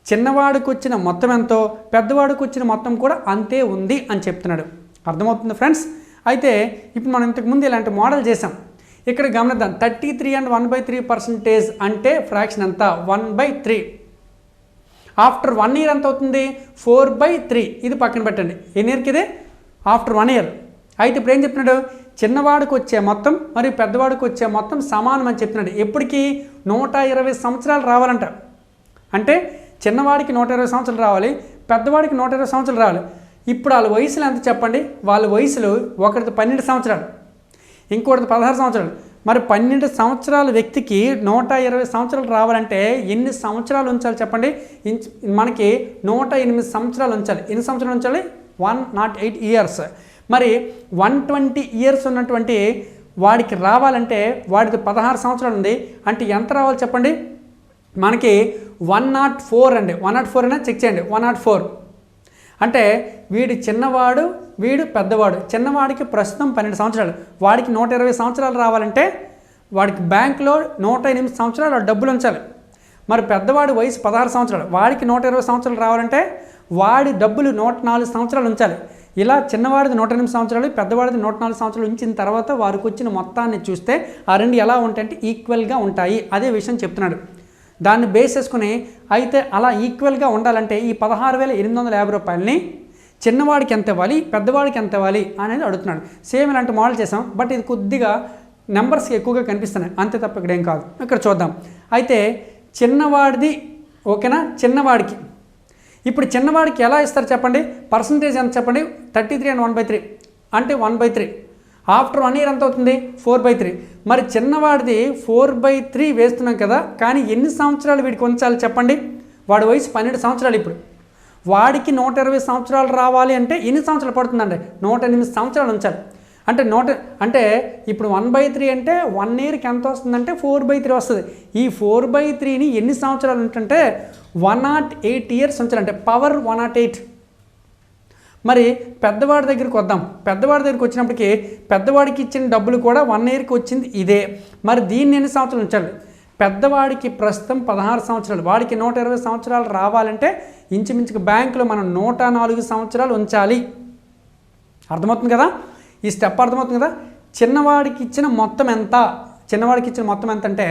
చిన్నవాడికి వచ్చిన మొత్తం ఎంతో, పెద్దవాడికి వచ్చిన మొత్తం కూడా అంతే ఉంది అని చెప్తున్నాడు. అర్థమవుతుంది ఫ్రెండ్స్. అయితే ఇప్పుడు మనం ఇంతకుముందు ఇలాంటి మోడల్ చేసాం. ఇక్కడ గమనిద్దాం, 33 and 1/3% అంటే ఫ్రాక్షన్ ఎంత 1/3. ఆఫ్టర్ 1 year ఎంత అవుతుంది 4/3. ఇది పక్కన పెట్టండి. ఎన్ని ఇయర్కి ఇది ఆఫ్టర్ 1 year. అయితే ఇప్పుడు ఏం చెప్తున్నాడు, చిన్నవాడికి వచ్చే మొత్తం మరియు పెద్దవాడికి వచ్చే మొత్తం సమానం అని చెప్తున్నాడు. ఎప్పటికీ 120 సంవత్సరాలు రావాలంట. అంటే చిన్నవాడికి 120 సంవత్సరాలు రావాలి, పెద్దవాడికి 120 సంవత్సరాలు రావాలి. ఇప్పుడు వాళ్ళ వయసులు ఎంత చెప్పండి, వాళ్ళ వయసులు ఒకరిది 12 సంవత్సరాలు, ఇంకోటిది 16 సంవత్సరాలు. మరి 12 సంవత్సరాల వ్యక్తికి 120 సంవత్సరాలు రావాలంటే ఎన్ని సంవత్సరాలు ఉంచాలి చెప్పండి. మనకి 108 సంవత్సరాలు ఉంచాలి. ఎన్ని సంవత్సరాలు ఉంచాలి 108 ఇయర్స్. మరి 120 ఇయర్స్ ఉన్నటువంటి వాడికి రావాలంటే వాడికి 16 సంవత్సరాలు ఉంది. అంటే ఎంత రావాలి చెప్పండి, మనకి 104 అండి. 104 అయినా చెక్ చేయండి. 104 అంటే వీడు చిన్నవాడు, వీడు పెద్దవాడు. చిన్నవాడికి ప్రస్తుతం 12 సంవత్సరాలు, వాడికి 120 సంవత్సరాలు రావాలంటే వాడికి బ్యాంకులో 108 సంవత్సరాలు డబ్బులు ఉంచాలి. మరి పెద్దవాడి వయసు 16 సంవత్సరాలు, వాడికి 120 సంవత్సరాలు రావాలంటే వాడి డబ్బులు 104 సంవత్సరాలు ఉంచాలి. ఇలా చిన్నవాడిది 108 సంవత్సరాలు, పెద్దవాడిది 104 సంవత్సరాలు ఉంచిన తర్వాత వారికి వచ్చిన మొత్తాన్ని చూస్తే ఆ రెండు ఎలా ఉంటాయంటే ఈక్వల్గా ఉంటాయి. అదే విషయం చెప్తున్నాడు. దాన్ని బేస్ చేసుకుని అయితే అలా ఈక్వల్గా ఉండాలంటే ఈ 16,850 రూపాయలని చిన్నవాడికి ఎంత ఇవ్వాలి, పెద్దవాడికి ఎంత ఇవ్వాలి అనేది అడుగుతున్నాడు. సేమ్ ఇలాంటి మోడల్ చేసాం, బట్ ఇది కొద్దిగా నెంబర్స్ ఎక్కువగా కనిపిస్తున్నాయి, అంతే తప్ప ఇక్కడ ఏం కాదు. ఇక్కడ చూద్దాం. అయితే చిన్నవాడిది ఓకేనా, చిన్నవాడికి ఇప్పుడు చిన్నవాడికి ఎలా ఇస్తారు చెప్పండి, పర్సంటేజ్ ఎంత చెప్పండి, 33 and 1/3 అంటే 1/3. ఆఫ్టర్ 1 year ఎంత అవుతుంది 4/3. మరి చిన్నవాడిది 4/3 వేస్తున్నాం కదా, కానీ ఎన్ని సంవత్సరాలు వీడికి ఉంచాలి చెప్పండి. వాడి వయసు 12 సంవత్సరాలు. ఇప్పుడు వాడికి 120 సంవత్సరాలు రావాలి అంటే ఎన్ని సంవత్సరాలు పడుతుందండి, 108 సంవత్సరాలు ఉంచాలి. అంటే ఇప్పుడు 1/3 అంటే 1 yearకి ఎంత వస్తుందంటే 4/3 వస్తుంది. ఈ 4/3ని ఎన్ని సంవత్సరాలు ఉంటుంటే 108 years ఉంచాలంటే పవర్ 108. మరి పెద్దవాడి దగ్గరికి వద్దాం. పెద్దవాడి దగ్గరికి వచ్చినప్పటికీ పెద్దవాడికి ఇచ్చిన డబ్బులు కూడా 1 yearకి వచ్చింది ఇదే. మరి దీన్ని ఎన్ని సంవత్సరాలు ఉంచాలి, పెద్దవాడికి ప్రస్తుతం 16 సంవత్సరాలు, వాడికి 120 సంవత్సరాలు రావాలంటే ఇంచుమించుకు బ్యాంకులో మనం 104 సంవత్సరాలు ఉంచాలి. అర్థమవుతుంది కదా, ఈ స్టెప్ అర్థమవుతుంది కదా. చిన్నవాడికి ఇచ్చిన మొత్తం ఎంత, చిన్నవాడికి ఇచ్చిన మొత్తం ఎంత అంటే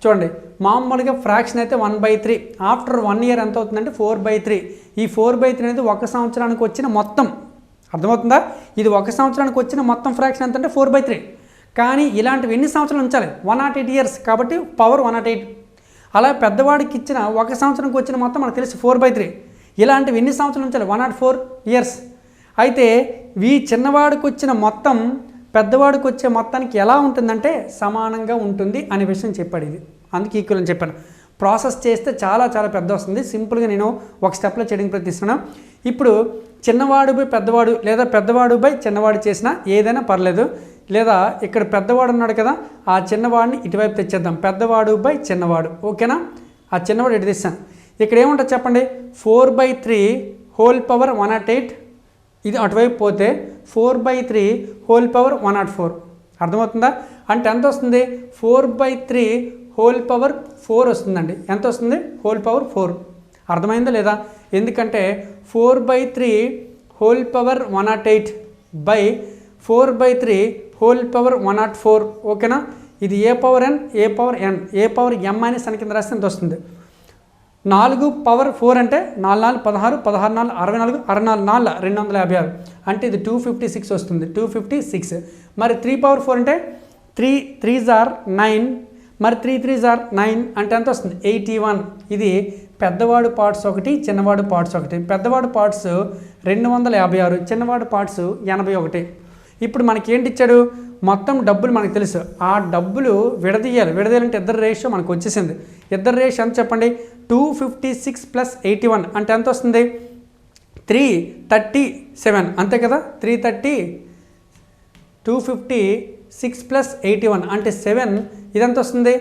చూడండి, మామూలుగా ఫ్రాక్షన్ అయితే 1/3, ఆఫ్టర్ 1 ఇయర్ ఎంత అవుతుందంటే 4/3. ఈ 4/3 అనేది 1 సంవత్సరానికి వచ్చిన మొత్తం. అర్థమవుతుందా, ఇది 1 సంవత్సరానికి వచ్చిన మొత్తం ఫ్రాక్షన్ ఎంత అంటే 4/3. కానీ ఇలాంటివి ఎన్ని సంవత్సరాలు ఉంచాలి, 108 ఇయర్స్ కాబట్టి పవర్ 108. అలా పెద్దవాడికి ఇచ్చిన 1 సంవత్సరానికి వచ్చిన మొత్తం మనకు తెలిసి 4/3. ఇలాంటివి ఎన్ని సంవత్సరాలు ఉంచాలి, 104 ఇయర్స్. అయితే ఈ చిన్నవాడికి వచ్చిన మొత్తం పెద్దవాడికి వచ్చే మొత్తానికి ఎలా ఉంటుందంటే సమానంగా ఉంటుంది అనే విషయం చెప్పాడు. ఇది అందుకే ఈక్వల్ అని చెప్పాను. ప్రాసెస్ చేస్తే చాలా చాలా పెద్ద వస్తుంది. సింపుల్గా నేను ఒక స్టెప్లో చేయడానికి ప్రయత్నిస్తున్నాను. ఇప్పుడు చిన్నవాడు బై పెద్దవాడు లేదా పెద్దవాడు బై చిన్నవాడు చేసినా ఏదైనా పర్లేదు. లేదా ఇక్కడ పెద్దవాడు ఉన్నాడు కదా, ఆ చిన్నవాడిని ఇటువైపు తెచ్చేద్దాం, పెద్దవాడు బై చిన్నవాడు. ఓకేనా, ఆ చిన్నవాడు ఇటు తెస్తాను. ఇక్కడ ఏముంటుంది చెప్పండి, 4/3 హోల్ పవర్ 108. ఇది అటువైపు పోతే 4/3 హోల్ పవర్ 104. అర్థమవుతుందా, అంటే ఎంత వస్తుంది, 4/3 హోల్ పవర్ 4 వస్తుందండి. ఎంత వస్తుంది, హోల్ పవర్ 4. అర్థమైందా లేదా, ఎందుకంటే 4/3 whole power 108 by 4/3 whole power 104. ఓకేనా, ఇది ఏ పవర్ ఎన్, ఏ పవర్ ఎన్, ఏ పవర్ ఎం అని సన్ కింద రాస్తే ఎంత వస్తుంది. 4/4 అంటే 4 4 16, 16 4 64, 64 4 256, అంటే ఇది 256 వస్తుంది, 256. మరి 3/4 అంటే 3 3s are 9, మరి 3 3s are 9 అంటే ఎంత వస్తుంది, 81. ఇది పెద్దవాడు పార్ట్స్ ఒకటి, చిన్నవాడు పార్ట్స్ ఒకటి. పెద్దవాడు పార్ట్స్ 256, చిన్నవాడు పార్ట్స్ 81. ఇప్పుడు మనకి ఏంటి ఇచ్చాడు, మొత్తం డబ్బులు మనకు తెలుసు. ఆ డబ్బులు విడదీయాలంటే ఇద్దరు రేషియో మనకు వచ్చేసింది. ఇద్దరు రేషియో ఎంత చెప్పండి, 256 + 81 అంటే ఎంత వస్తుంది, 337. అంతే కదా, 256 + 81 అంటే 7. ఇదంతా వస్తుంది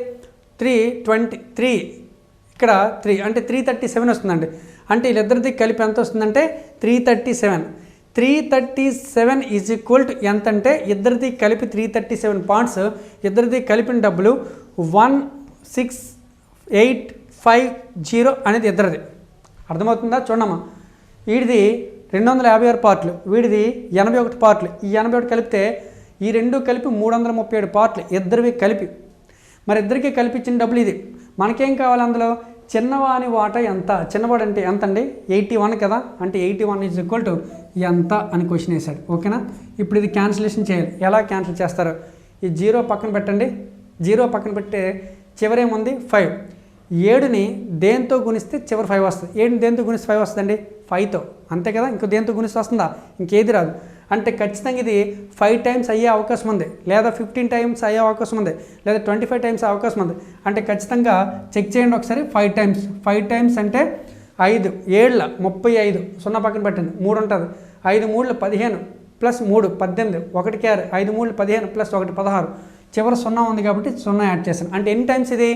323, ఇక్కడ 3 అంటే 337 వస్తుందండి. అంటే వీళ్ళిద్దరిది కలిపి ఎంత వస్తుందంటే 337. 337 ఈజ్ ఈక్వల్ టు ఎంత అంటే ఇద్దరిది కలిపి 337 పాయింట్స్, ఇద్దరిది కలిపిన డబ్బులు 16850 అనేది ఇద్దరిది. అర్థమవుతుందా, చూడమ్మా, వీడిది 256 పార్ట్లు, వీడిది 81 పార్ట్లు. ఈ 81 కలిపితే ఈ రెండు కలిపి 337 పార్ట్లు ఇద్దరివి కలిపి. మరి ఇద్దరికి కలిపించిన డబ్బులు ఇది. మనకేం కావాలి అందులో, చిన్నవాని వాటా ఎంత, చిన్నవాడు అంటే ఎంత అండి, 81 కదా, అంటే 81 ఈజ్ ఈక్వల్ టు ఎంత అని క్వశ్చన్ వేశాడు. ఓకేనా, ఇప్పుడు ఇది క్యాన్సిలేషన్ చేయాలి. ఎలా క్యాన్సిల్ చేస్తారో, ఈ 0 పక్కన పెట్టండి, 0 పక్కన పెడితే చివరేముంది 5. 7ని దేంతో గుణిస్తే చివరి 5 వస్తుంది. 7ని దేంతో గుణిస్తే 5 వస్తుందండి, 5తో. అంతే కదా, ఇంకో దేంతో గుణిస్తే వస్తుందా, ఇంకేది రాదు. అంటే ఖచ్చితంగా ఇది 5 టైమ్స్ అయ్యే అవకాశం ఉంది, లేదా 15 టైమ్స్ అయ్యే అవకాశం ఉంది, లేదా 25 టైమ్స్ అవకాశం ఉంది. అంటే ఖచ్చితంగా చెక్ చేయండి ఒకసారి. 5 టైమ్స్, 5 టైమ్స్ అంటే 5 7 35, 0 పక్కన పెట్టండి, 3 ఉంటుంది. 5 3 15 + 3 18, 1 క్యారీ, 5 3 15 + 1 16, చివరి 0 ఉంది కాబట్టి 0 యాడ్ చేశాను. అంటే ఎన్ని టైమ్స్ ఇది,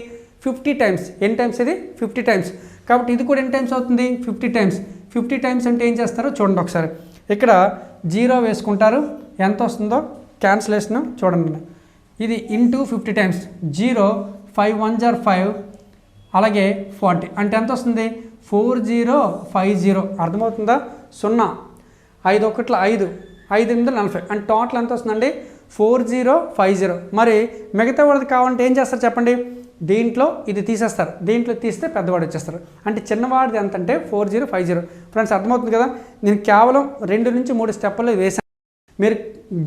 50 టైమ్స్. ఎన్ని టైమ్స్ ఇది, 50 టైమ్స్. కాబట్టి ఇది కూడా ఎన్ని టైమ్స్ అవుతుంది, 50 టైమ్స్. 50 టైమ్స్ అంటే ఏం చేస్తారో చూడండి ఒకసారి. ఇక్కడ 0 వేసుకుంటారు, ఎంత వస్తుందో క్యాన్సిలేషన్ చూడండి. ఇది ఇంటూ 50 టైమ్స్, 0 5 1s are 5, అలాగే 40 అంటే ఎంత వస్తుంది, 4050. అర్థమవుతుందా, 0 5 1 5 5 8 40 అంటే టోటల్ ఎంత వస్తుందండి, 4050. మరి మిగతా వాడిది కావాలంటే ఏం చేస్తారు చెప్పండి, దీంట్లో ఇది తీసేస్తారు, దీంట్లో తీస్తే పెద్దవాడు వచ్చేస్తారు. అంటే చిన్నవాడిది ఎంత అంటే 4050. ఫ్రెండ్స్ అర్థమవుతుంది కదా, నేను కేవలం 2 నుంచి 3 స్టెప్పుల్లో వేసాను. మీరు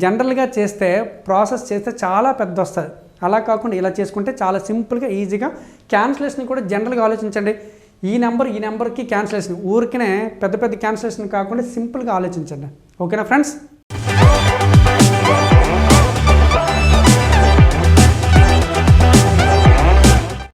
జనరల్గా చేస్తే ప్రాసెస్ చేస్తే చాలా పెద్ద వస్తుంది. అలా కాకుండా ఇలా చేసుకుంటే చాలా సింపుల్గా ఈజీగా. క్యాన్సిలేషన్ కూడా జనరల్గా ఆలోచించండి. ఈ నెంబర్కి క్యాన్సిలేషన్, ఊరికనే పెద్ద పెద్ద క్యాన్సిలేషన్ కాకుండా సింపుల్గా ఆలోచించండి. ఓకేనా ఫ్రెండ్స్.